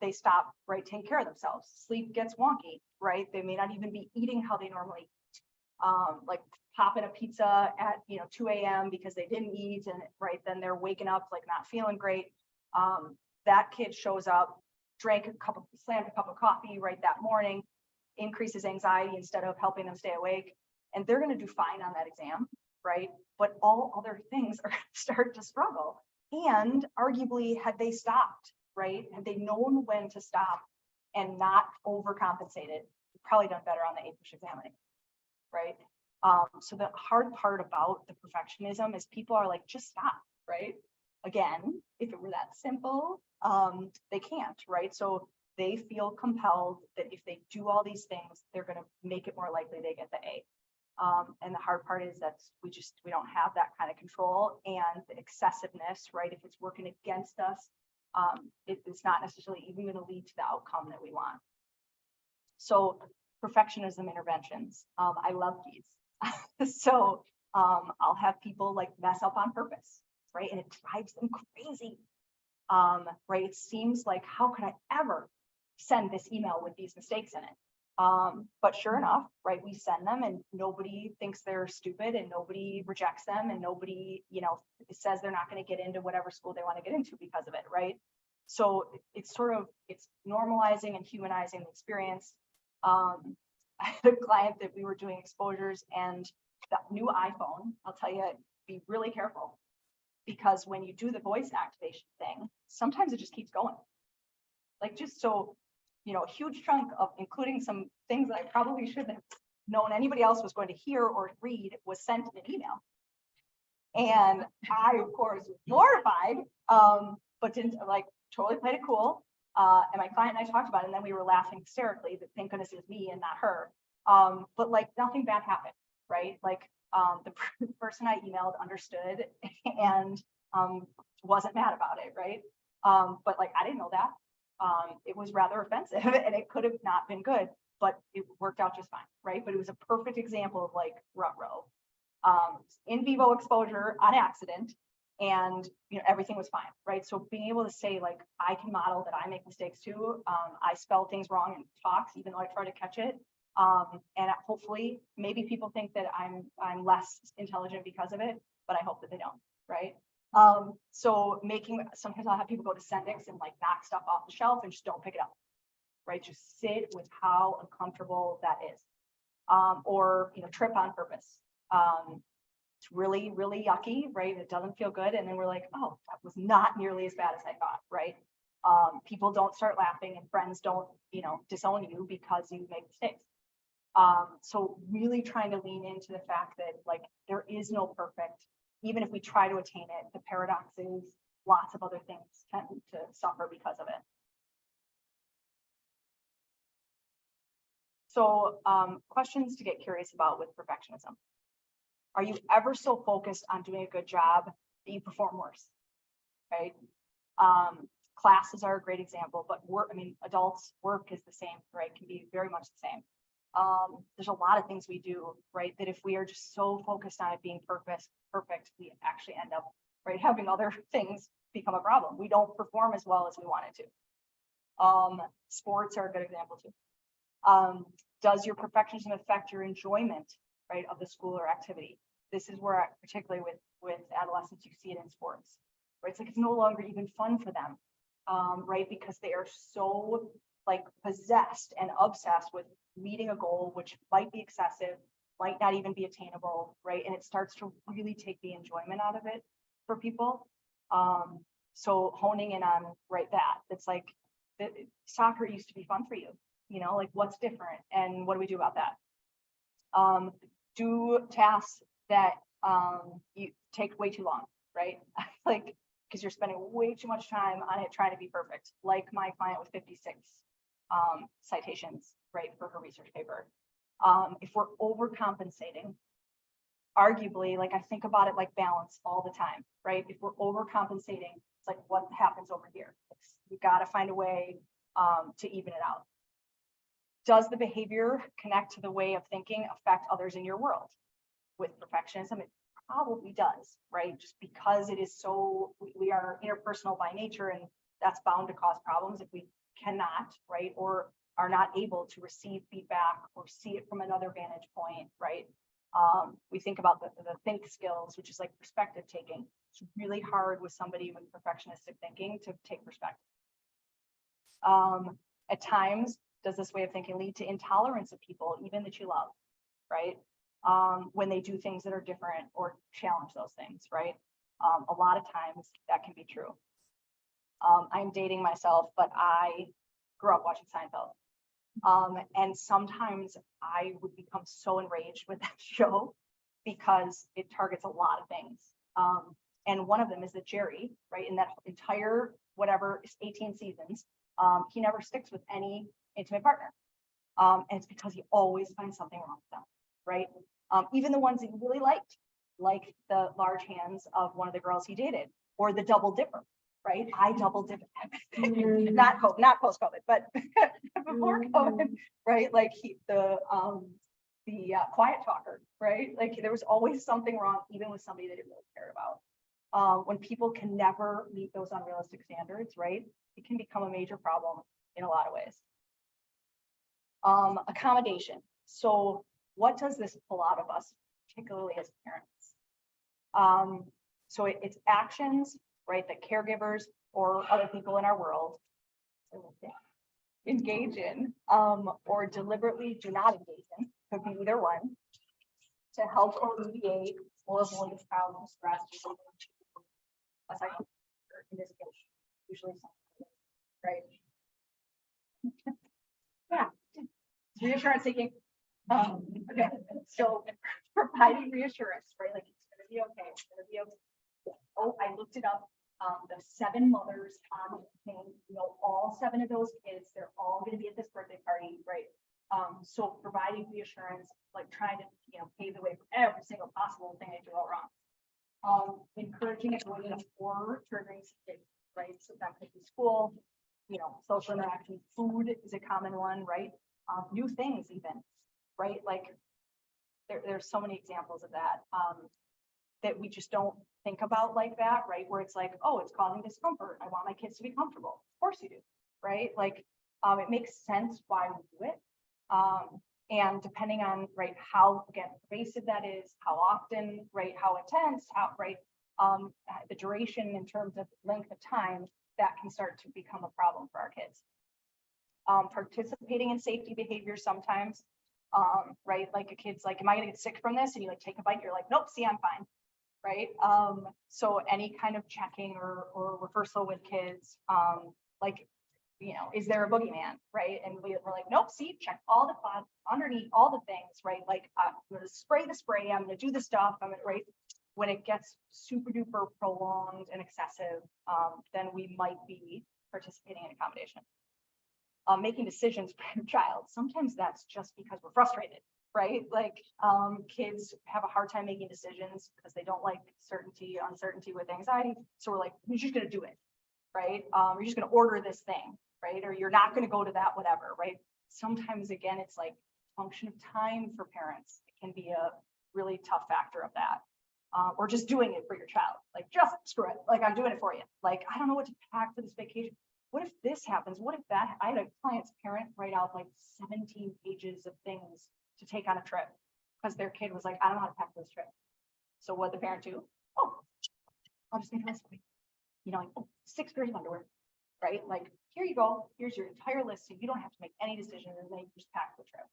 They stop, right, taking care of themselves. Sleep gets wonky, right? They may not even be eating how they normally eat. Like popping a pizza at, you know, 2 a.m. because they didn't eat, and right then they're waking up like not feeling great. That kid shows up slammed a cup of coffee right that morning, increases anxiety instead of helping them stay awake. And they're going to do fine on that exam, right? But all other things are going to start to struggle. And arguably, had they stopped, right? Had they known when to stop and not overcompensated, probably done better on the APUSH examining, right? So the hard part about the perfectionism is people are like, just stop, right? Again, if it were that simple, they can't, right? So they feel compelled that if they do all these things, they're going to make it more likely they get the A. And the hard part is that we don't have that kind of control, and the excessiveness, right? If it's working against us, it's not necessarily even going to lead to the outcome that we want. So perfectionism interventions, I love these. So I'll have people like mess up on purpose, right? And it drives them crazy, right? It seems like, how could I ever send this email with these mistakes in it? But sure enough, right, we send them and nobody thinks they're stupid and nobody rejects them and nobody, says they're not going to get into whatever school they want to get into because of it, right? So it's normalizing and humanizing the experience. I had a client that we were doing exposures, and that new iPhone, I'll tell you, be really careful, because when you do the voice activation thing, sometimes it just keeps going. Like, just so, a huge chunk of, including some things that I probably shouldn't have known anybody else was going to hear or read, was sent in an email. And I, of course, was mortified, but didn't, like, totally played it cool. And my client and I talked about it, and then we were laughing hysterically that thank goodness it was me and not her. But like, nothing bad happened, right? Like, the person I emailed understood and wasn't mad about it, right? But like, I didn't know that. It was rather offensive and it could have not been good, but it worked out just fine, right? But it was a perfect example of like ruh-roh. In vivo exposure on accident, and everything was fine, right? So being able to say, like, I can model that I make mistakes too. I spell things wrong in talks, even though I try to catch it. And hopefully maybe people think that I'm less intelligent because of it, but I hope that they don't, right? So sometimes I'll have people go to Sendix and like knock stuff off the shelf and just don't pick it up, right? Just sit with how uncomfortable that is. Or trip on purpose. It's really, really yucky, right? It doesn't feel good. And then we're like, oh, that was not nearly as bad as I thought, right? People don't start laughing and friends don't, disown you because you make mistakes. So really trying to lean into the fact that like, there is no perfect, even if we try to attain it, the paradox is lots of other things tend to suffer because of it. So questions to get curious about with perfectionism. Are you ever so focused on doing a good job that you perform worse, right? Classes are a great example, but adults work is the same, right? Can be very much the same. There's a lot of things we do, right? That if we are just so focused on it being perfect, we actually end up, right, having other things become a problem. We don't perform as well as we wanted to. Sports are a good example too. Does your perfectionism affect your enjoyment, right, of the school or activity? This is where, particularly with adolescents, you see it in sports, right? It's like it's no longer even fun for them, right? Because they are so like possessed and obsessed with meeting a goal, which might be excessive, might not even be attainable, right? And it starts to really take the enjoyment out of it for people. So honing in on that. It's like soccer used to be fun for you, like what's different and what do we do about that? Do tasks that you take way too long, right? Like, because you're spending way too much time on it trying to be perfect, like my client with 56 citations, right, for her research paper. If we're overcompensating, arguably, like I think about it like balance all the time, right? If we're overcompensating, it's like what happens over here? You got to find a way to even it out. Does the behavior connect to the way of thinking affect others in your world? With perfectionism, it probably does, right? Just because it is so, we are interpersonal by nature, and that's bound to cause problems if we cannot, right, or are not able to receive feedback or see it from another vantage point, right? We think about the think skills, which is like perspective taking. It's really hard with somebody with perfectionistic thinking to take perspective. At times, does this way of thinking lead to intolerance of people, even that you love, right? When they do things that are different or challenge those things, right? A lot of times that can be true. I'm dating myself, but I grew up watching Seinfeld. And sometimes I would become so enraged with that show because it targets a lot of things. And one of them is that Jerry, right, in that entire, whatever, 18 seasons, he never sticks with any intimate partner. And it's because he always finds something wrong with them, right? Even the ones that he really liked, like the large hands of one of the girls he dated, or the double dipper, right? I double dip, not post COVID, but before COVID, right? Like the quiet talker, right? Like there was always something wrong, even with somebody they didn't really care about. When people can never meet those unrealistic standards, right? It can become a major problem in a lot of ways. Accommodation. So what does this pull out of us, particularly as parents? So it's actions, right, that caregivers or other people in our world engage in, or deliberately do not engage in, could be either one, to help alleviate or avoid child distress. In this case, usually something, right? Yeah, reassurance seeking. Okay, so providing reassurance, right? Like it's gonna be okay. It's gonna be okay. Oh, I looked it up. The 7 mothers on the thing, you know, all 7 of those kids, they're all gonna be at this birthday party, right? So providing reassurance, like trying to, you know, pave the way for every single possible thing they do all wrong. Encouraging avoidance or triggering state, right? So that could be school, you know, social interaction, food is a common one, right? New things even, right? Like there's so many examples of that, that we just don't think about like that, right? Where it's like, oh, it's causing discomfort. I want my kids to be comfortable. Of course you do, right? Like, it makes sense why we do it. And depending on, right, how, again, pervasive that is, how often, right, how intense, how, right, the duration in terms of length of time, that can start to become a problem for our kids. Participating in safety behavior sometimes, right, like a kid's like, am I gonna get sick from this? And you like take a bite, you're like, nope, see, I'm fine, right? So any kind of checking or reversal with kids, like, you know, is there a boogeyman, right? And we're like, nope, see, check all the spots underneath all the things, right? Like, I'm gonna spray the spray, I'm gonna do the stuff, I'm gonna, right? When it gets super duper prolonged and excessive, then we might be participating in accommodation. Making decisions for your child. Sometimes that's just because we're frustrated, right? Like, kids have a hard time making decisions because they don't like uncertainty with anxiety. So we're like, we're just gonna do it, right? You're just gonna order this thing, right? Or you're not gonna go to that, whatever, right? Sometimes, again, it's like function of time for parents. It can be a really tough factor of that. Or just doing it for your child. Like, just screw it. Like, I'm doing it for you. Like, I don't know what to pack for this vacation. What if this happens? What if that? I had a client's parent write out like 17 pages of things to take on a trip because their kid was like, I don't know how to pack for this trip. So what the parent do? Oh, I'll just make a list for you. You know, like, oh, 6 pairs of underwear, right? Like, here you go. Here's your entire list. So you don't have to make any decision and then you just pack the trip,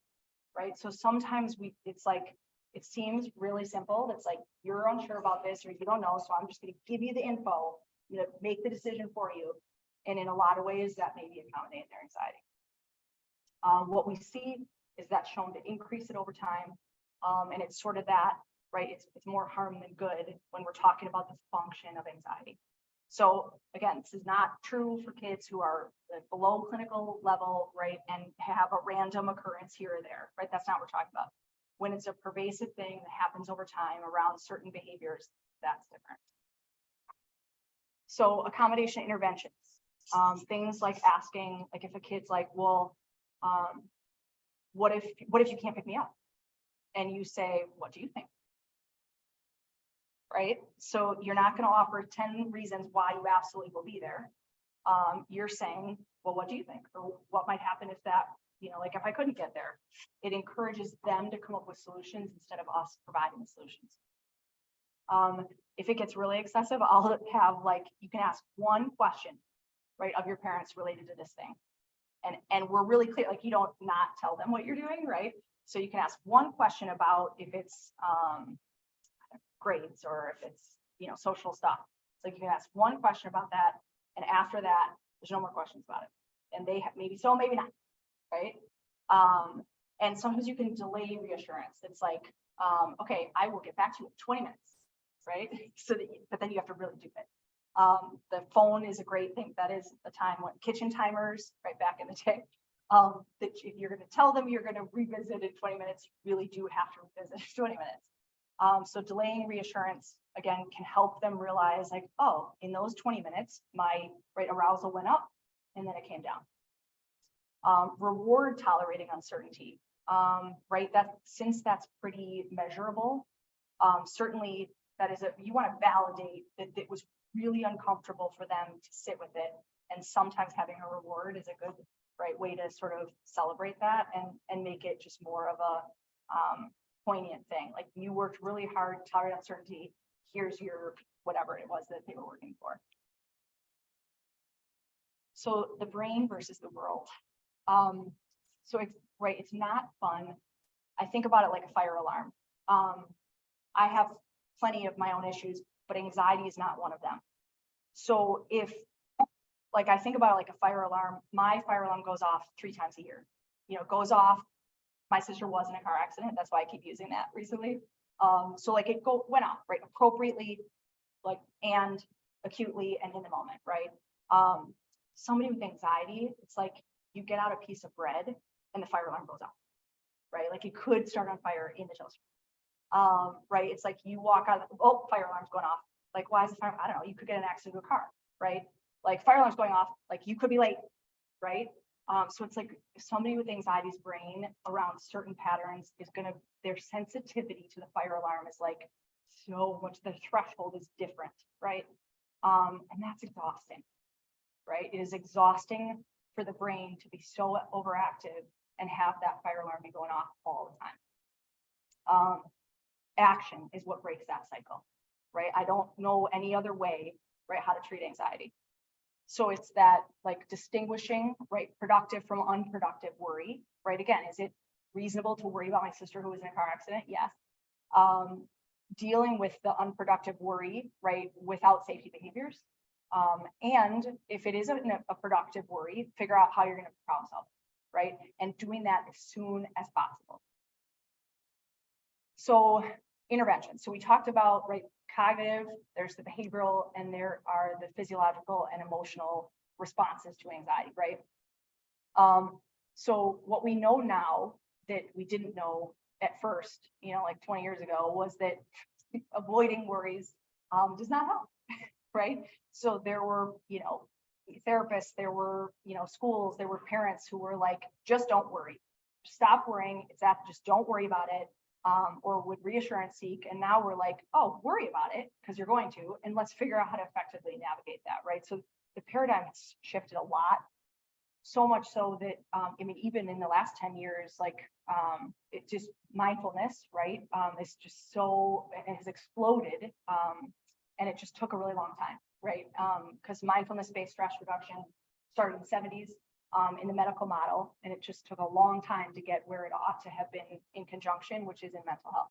right? So sometimes it's like, it seems really simple. It's like, you're unsure about this or you don't know. So I'm just going to give you the info, you know, make the decision for you. And in a lot of ways that may be accommodating their anxiety. What we see is that shown to increase it over time. And it's sort of that, right? It's more harm than good when we're talking about the function of anxiety. So again, this is not true for kids who are below clinical level, right? And have a random occurrence here or there, right? That's not what we're talking about. When it's a pervasive thing that happens over time around certain behaviors, that's different. So accommodation interventions. Things like asking, like if a kid's like, well, what if you can't pick me up? And you say, what do you think? Right? So you're not going to offer 10 reasons why you absolutely will be there. You're saying, well, what do you think? Or what might happen if that, you know, like if I couldn't get there? It encourages them to come up with solutions instead of us providing the solutions. If it gets really excessive, I'll have like, you can ask one question, right, of your parents related to this thing. And we're really clear, like you don't not tell them what you're doing, right? So you can ask one question about if it's grades or if it's, social stuff. So you can ask one question about that. And after that, there's no more questions about it. And they have maybe so, maybe not, right? And sometimes you can delay reassurance. It's like, okay, I will get back to you in 20 minutes, right? So that, but then you have to really do it. The phone is a great thing. That is a time when kitchen timers, right back in the day, that if you're going to tell them you're going to revisit in 20 minutes, you really do have to revisit in 20 minutes. So delaying reassurance, again, can help them realize like, oh, in those 20 minutes, my arousal went up and then it came down. Reward tolerating uncertainty, right? That since that's pretty measurable, certainly that is you want to validate that it was really uncomfortable for them to sit with it. And sometimes having a reward is a good way to sort of celebrate that and make it just more of a poignant thing. Like you worked really hard to tolerate uncertainty. Here's your whatever it was that they were working for. So the brain versus the world. So it's not fun. I think about it like a fire alarm. I have plenty of my own issues, but anxiety is not one of them. So if I think about it like a fire alarm, my fire alarm goes off 3 times a year. It goes off. My sister was in a car accident. That's why I keep using that recently. So it went off, right? Appropriately, and acutely and in the moment, right? Somebody with anxiety, it's like you get out a piece of bread and the fire alarm goes off, right? Like it could start on fire in the toaster. Right? It's like you walk out, fire alarm's going off. Like, why is the fire? I don't know. You could get an accident with a car, right? Like fire alarm's going off, like you could be late, right? So it's like somebody with anxiety's brain around certain patterns is their sensitivity to the fire alarm is like so much, the threshold is different, right? And that's exhausting, right? It is exhausting for the brain to be so overactive and have that fire alarm be going off all the time. Action is what breaks that cycle, right? I don't know any other way, right, how to treat anxiety. So it's that distinguishing, right, productive from unproductive worry, right? Again, is it reasonable to worry about my sister who was in a car accident? Yes. Dealing with the unproductive worry, right, without safety behaviors. And if it isn't a productive worry, figure out how you're going to problem solve, right? And doing that as soon as possible. So intervention. So we talked about, right, cognitive, there's the behavioral, and there are the physiological and emotional responses to anxiety, right? So what we know now that we didn't know at first, 20 years ago, was that avoiding worries does not help, right? So there were, therapists, there were, schools, there were parents who were like, just don't worry, stop worrying. It's that, just don't worry about it. Or would reassurance seek. And now we're like, oh, worry about it because you're going to, and let's figure out how to effectively navigate that, right? So the paradigm has shifted a lot, so much so that, even in the last 10 years, it just mindfulness, right? It's just so, it has exploded. And it just took a really long time, right? Because mindfulness-based stress reduction started in the 70s. In the medical model, and it just took a long time to get where it ought to have been in conjunction, which is in mental health.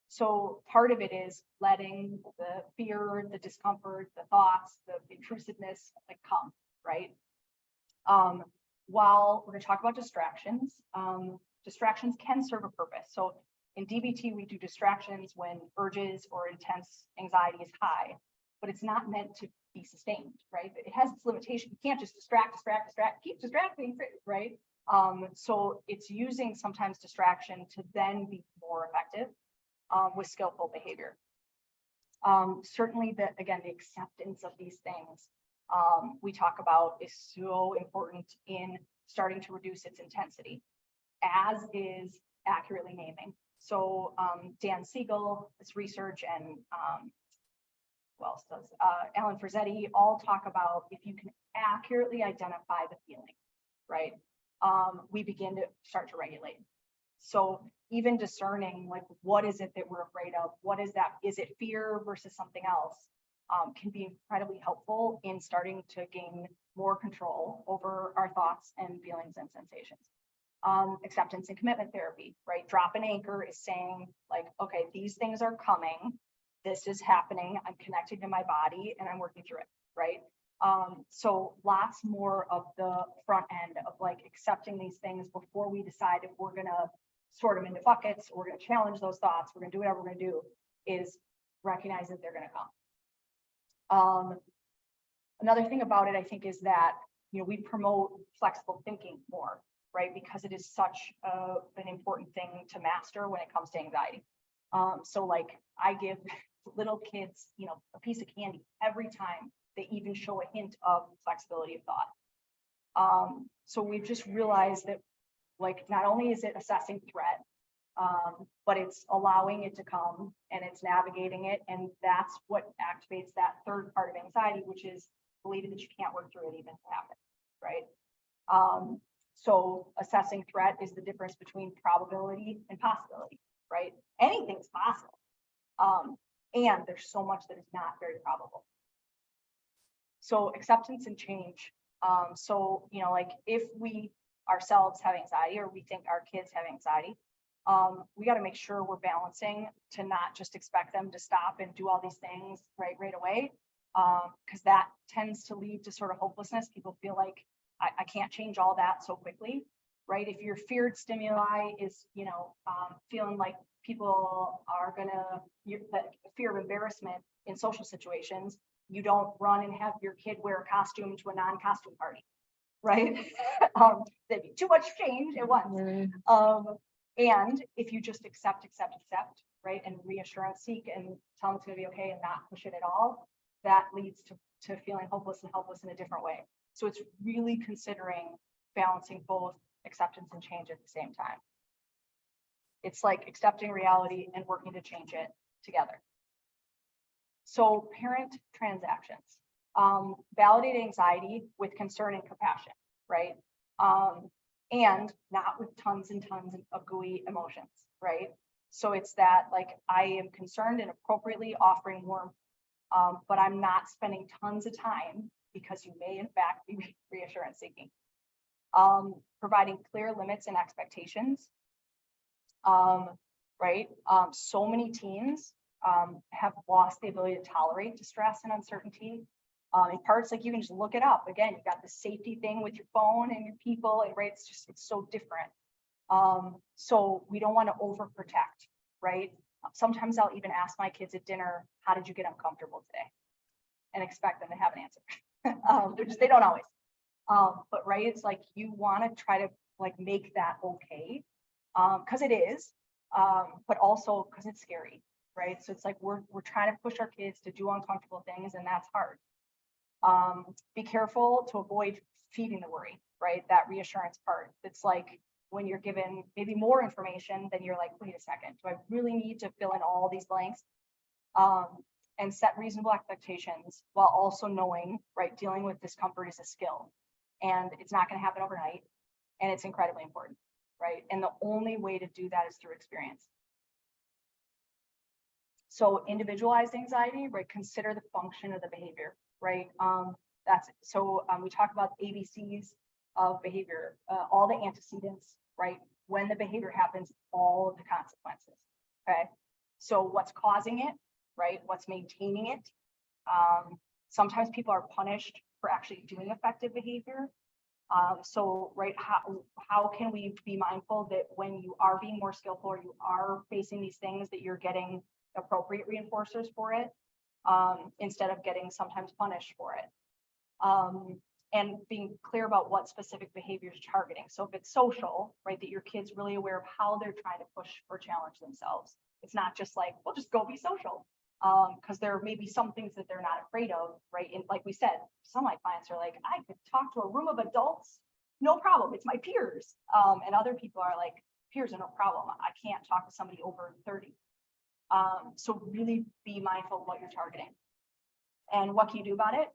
So part of it is letting the fear, the discomfort, the thoughts, the intrusiveness come, right? While we're going to talk about distractions, distractions can serve a purpose. So in DBT, we do distractions when urges or intense anxiety is high, but it's not meant to be sustained, right? It has its limitation. You can't just distract, keep distracting, right? So it's using sometimes distraction to then be more effective with skillful behavior. Certainly the acceptance of these things we talk about is so important in starting to reduce its intensity, as is accurately naming. So Dan Siegel, this research, and who else does? Alan Frazzetti all talk about if you can accurately identify the feeling, right? We begin to start to regulate. So even discerning what is it that we're afraid of? What is that? Is it fear versus something else? can be incredibly helpful in starting to gain more control over our thoughts and feelings and sensations. Acceptance and commitment therapy, right? Drop an anchor is saying like, okay, these things are coming. This is happening. I'm connecting to my body and I'm working through it, right? So lots more of the front end of like accepting these things before we decide if we're gonna sort them into buckets, or we're gonna challenge those thoughts, we're gonna do whatever we're gonna do, is recognize that they're gonna come. Another thing about it, I think, is that, we promote flexible thinking more, right? Because it is such an important thing to master when it comes to anxiety. So like I give little kids, a piece of candy every time they even show a hint of flexibility of thought. So we've just realized that like, not only is it assessing threat, but it's allowing it to come and it's navigating it. And that's what activates that third part of anxiety, which is believing that you can't work through it even if it happens, right? So assessing threat is the difference between probability and possibility, right? Anything's possible. And there's so much that is not very probable. So acceptance and change. So, like if we ourselves have anxiety, or we think our kids have anxiety, we got to make sure we're balancing to not just expect them to stop and do all these things right away. Because that tends to lead to sort of hopelessness. People feel like I can't change all that so quickly, right? If your feared stimuli is, feeling like people are the fear of embarrassment in social situations, you don't run and have your kid wear a costume to a non-costume party, right? That'd be too much change at once. And if you just accept, right, and reassurance seek and tell them it's going to be okay and not push it at all, that leads to feeling hopeless and helpless in a different way. So it's really considering balancing both acceptance and change at the same time. It's like accepting reality and working to change it together. So parent transactions, validate anxiety with concern and compassion, right? And not with tons and tons of gooey emotions, right? So it's that like, I am concerned and appropriately offering warmth, but I'm not spending tons of time because you may in fact be reassurance seeking. Providing clear limits and expectations, right? So many teens have lost the ability to tolerate distress and uncertainty. In parts, like you can just look it up. Again, you got the safety thing with your phone and your people, and right, it's so different. So we don't want to overprotect, right? Sometimes I'll even ask my kids at dinner, how did you get uncomfortable today? And expect them to have an answer. They don't always. But right, it's like you want to try to like make that okay, because it is, but also because it's scary, right? So it's like we're trying to push our kids to do uncomfortable things, and that's hard. Be careful to avoid feeding the worry, right? That reassurance part. It's like when you're given maybe more information, then you're like, wait a second, do I really need to fill in all these blanks? And set reasonable expectations while also knowing, right, dealing with discomfort is a skill and it's not going to happen overnight, and it's incredibly important, right? And the only way to do that is through experience. So individualized anxiety, right? Consider the function of the behavior, right? We talk about ABCs of behavior, all the antecedents, right? When the behavior happens, all of the consequences, okay? So what's causing it, right? What's maintaining it? Sometimes people are punished for actually doing effective behavior. So, right, how can we be mindful that when you are being more skillful or you are facing these things that you're getting appropriate reinforcers for it, instead of getting sometimes punished for it? And being clear about what specific behaviors you're targeting. So if it's social, right, that your kid's really aware of how they're trying to push or challenge themselves. It's not just like, well, just go be social. Because there may be some things that they're not afraid of, right? And like we said, some of my clients are like, I could talk to a room of adults, no problem, it's my peers. And other people are like, peers are no problem, I can't talk to somebody over 30. So really be mindful of what you're targeting. And what can you do about it?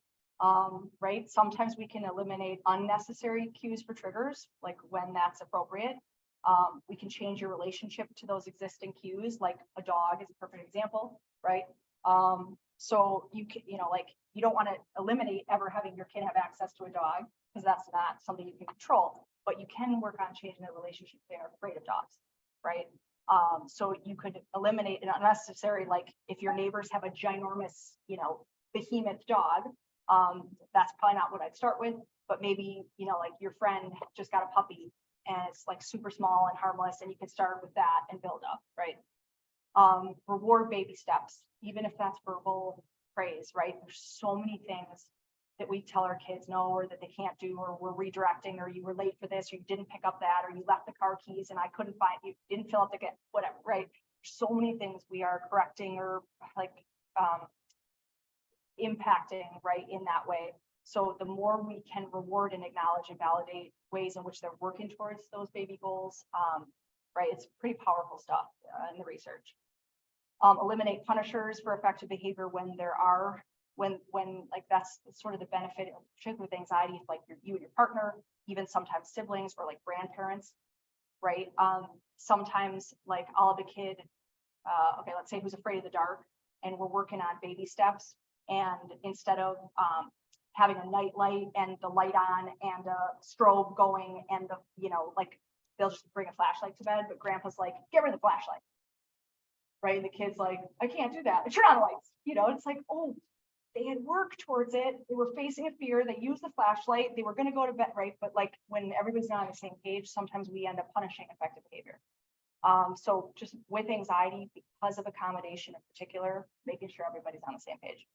Right, sometimes we can eliminate unnecessary cues for triggers, like when that's appropriate. We can change your relationship to those existing cues, like a dog is a perfect example, right? So you can, like, you don't want to eliminate ever having your kid have access to a dog, because that's not something you can control, but you can work on changing the relationship if they are afraid of dogs, right? So you could eliminate an unnecessary, like, if your neighbors have a ginormous, behemoth dog, that's probably not what I'd start with, but maybe, like your friend just got a puppy and it's like super small and harmless, and you can start with that and build up, right? Reward baby steps, even if that's verbal praise, right? There's so many things that we tell our kids no, or that they can't do, or we're redirecting, or you were late for this, or you didn't pick up that, or you left the car keys and I couldn't find you, didn't fill up the get, whatever, right? There's so many things we are correcting or like impacting, right, in that way. So the more we can reward and acknowledge and validate ways in which they're working towards those baby goals, right, it's pretty powerful stuff in the research. Eliminate punishers for effective behavior when there are, when like that's sort of the benefit, particularly with anxiety, like you and your partner, even sometimes siblings or like grandparents, right? Sometimes like I'll have a kid, okay, let's say who's afraid of the dark, and we're working on baby steps, and instead of having a night light and the light on and a strobe going and the, like they'll just bring a flashlight to bed, but grandpa's like, get rid of the flashlight. Right. And the kid's like, I can't do that. Turn on the lights. It's like, oh, they had worked towards it. They were facing a fear. They used the flashlight. They were going to go to bed. Right. But like when everybody's not on the same page, sometimes we end up punishing effective behavior. So just with anxiety, because of accommodation in particular, making sure everybody's on the same page.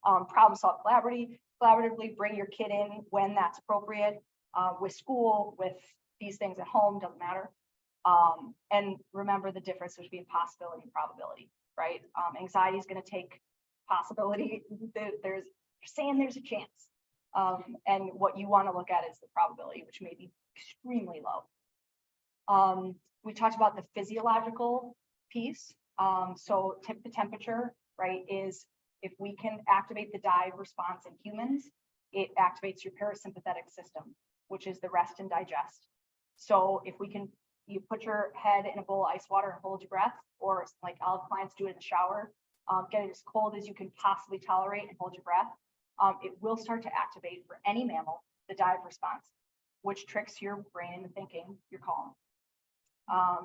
Problem solve collaboratively, bring your kid in when that's appropriate, with school, with these things at home, doesn't matter. And remember the difference between possibility and probability, right? Anxiety is going to take possibility. There's saying there's a chance. And what you want to look at is the probability, which may be extremely low. We talked about the physiological piece. So tip the temperature, right, is if we can activate the dive response in humans, it activates your parasympathetic system, which is the rest and digest. So if we can, you put your head in a bowl of ice water and hold your breath, or like all clients do it in the shower, get it as cold as you can possibly tolerate and hold your breath. It will start to activate for any mammal the dive response, which tricks your brain into thinking you're calm.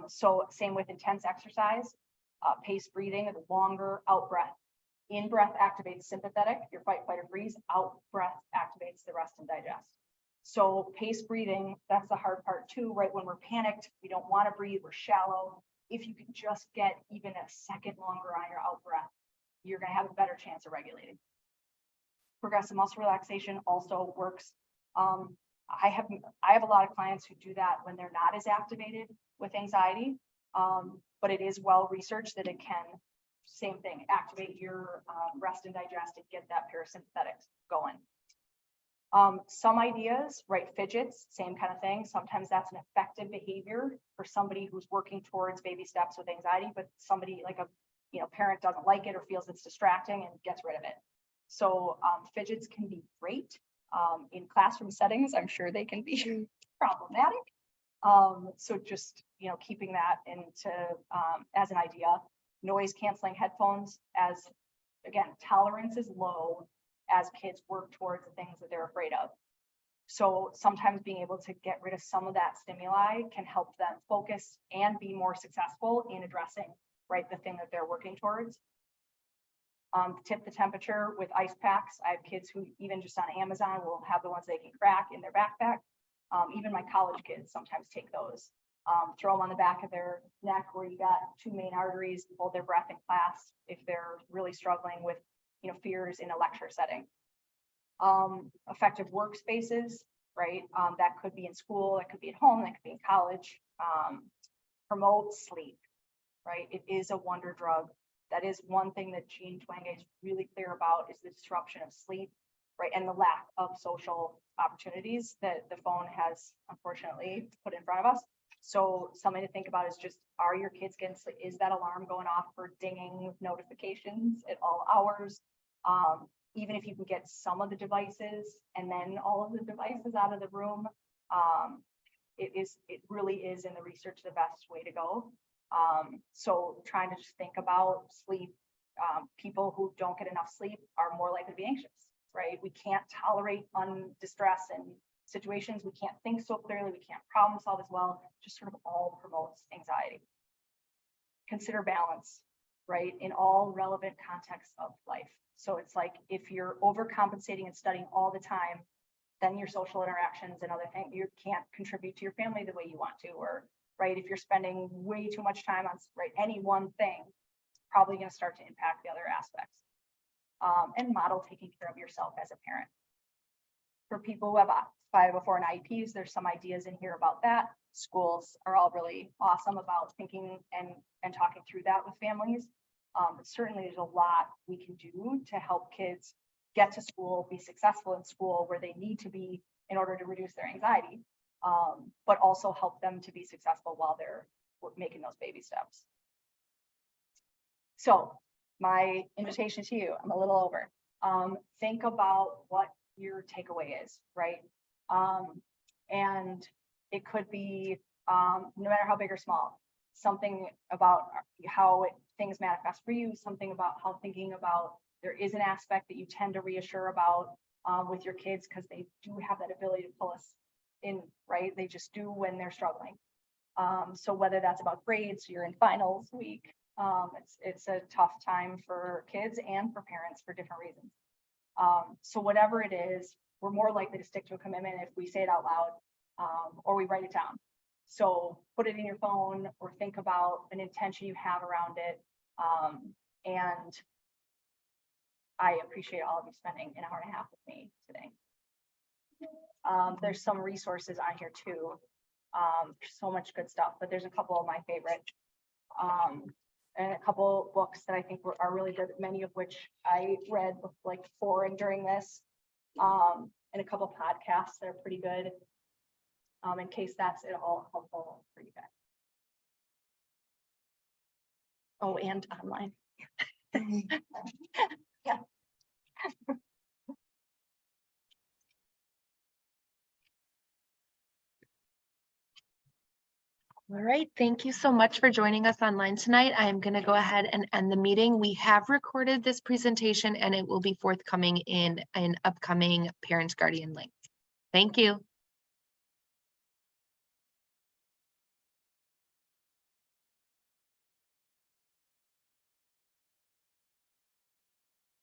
So same with intense exercise, pace breathing, the longer out breath. In breath activates sympathetic, your fight, flight, or freeze. Out breath activates the rest and digest. So pace breathing, that's the hard part too, right? When we're panicked, we don't want to breathe, we're shallow. If you can just get even a second longer on your out breath, you're going to have a better chance of regulating. Progressive muscle relaxation also works. I have a lot of clients who do that when they're not as activated with anxiety, but it is well researched that it can, same thing, activate your rest and digest and get that parasympathetic going. Some ideas, right? Fidgets, same kind of thing. Sometimes that's an effective behavior for somebody who's working towards baby steps with anxiety, but somebody like a parent doesn't like it or feels it's distracting and gets rid of it. So fidgets can be great in classroom settings. I'm sure they can be problematic. So just keeping that into as an idea. Noise canceling headphones, as again, tolerance is low as kids work towards the things that they're afraid of. So sometimes being able to get rid of some of that stimuli can help them focus and be more successful in addressing, right, the thing that they're working towards. Tip the temperature with ice packs. I have kids who even just on Amazon will have the ones they can crack in their backpack. Even my college kids sometimes take those. Throw them on the back of their neck where you got two main arteries, hold their breath in class if they're really struggling with fears in a lecture setting. Effective workspaces, right? That could be in school, that could be at home, that could be in college. Promote sleep, right? It is a wonder drug. That is one thing that Jean Twenge is really clear about, is the disruption of sleep, right? And the lack of social opportunities that the phone has unfortunately put in front of us. So something to think about is just, are your kids getting sleep? Is that alarm going off for dinging with notifications at all hours? Even if you can get some of the devices and then all of the devices out of the room, it really is in the research the best way to go. So trying to just think about sleep, People who don't get enough sleep are more likely to be anxious, right? We can't tolerate distress and situations. We can't think so clearly. We can't problem solve as well. Just sort of all promotes anxiety. Consider balance, right? In all relevant contexts of life. So it's like if you're overcompensating and studying all the time, then your social interactions and other things, you can't contribute to your family the way you want to, or right, if you're spending way too much time on any one thing, it's probably going to start to impact the other aspects. And model taking care of yourself as a parent. For people who have 504 and IEPs, there's some ideas in here about that. Schools are all really awesome about thinking and talking through that with families. But certainly there's a lot we can do to help kids get to school, be successful in school where they need to be in order to reduce their anxiety, but also help them to be successful while they're making those baby steps. So my invitation to you, I'm a little over. Think about what your takeaway is, right? And it could be, no matter how big or small, something about how things manifest for you, something about how thinking about there is an aspect that you tend to reassure about with your kids because they do have that ability to pull us in, right? They just do when they're struggling. So whether that's about grades, you're in finals week, it's a tough time for kids and for parents for different reasons. So whatever it is, we're more likely to stick to a commitment if we say it out loud or we write it down. So put it in your phone or think about an intention you have around it. And I appreciate all of you spending an hour and a half with me today. There's some resources on here too. So much good stuff, but there's a couple of my favorite. And a couple books that I think are really good, many of which I read like before and during this, and a couple podcasts that are pretty good, in case that's at all helpful for you guys. Oh, and online. Yeah. All right, thank you so much for joining us online tonight. I am going to go ahead and end the meeting. We have recorded this presentation and it will be forthcoming in an upcoming Parents Guardian link. Thank you.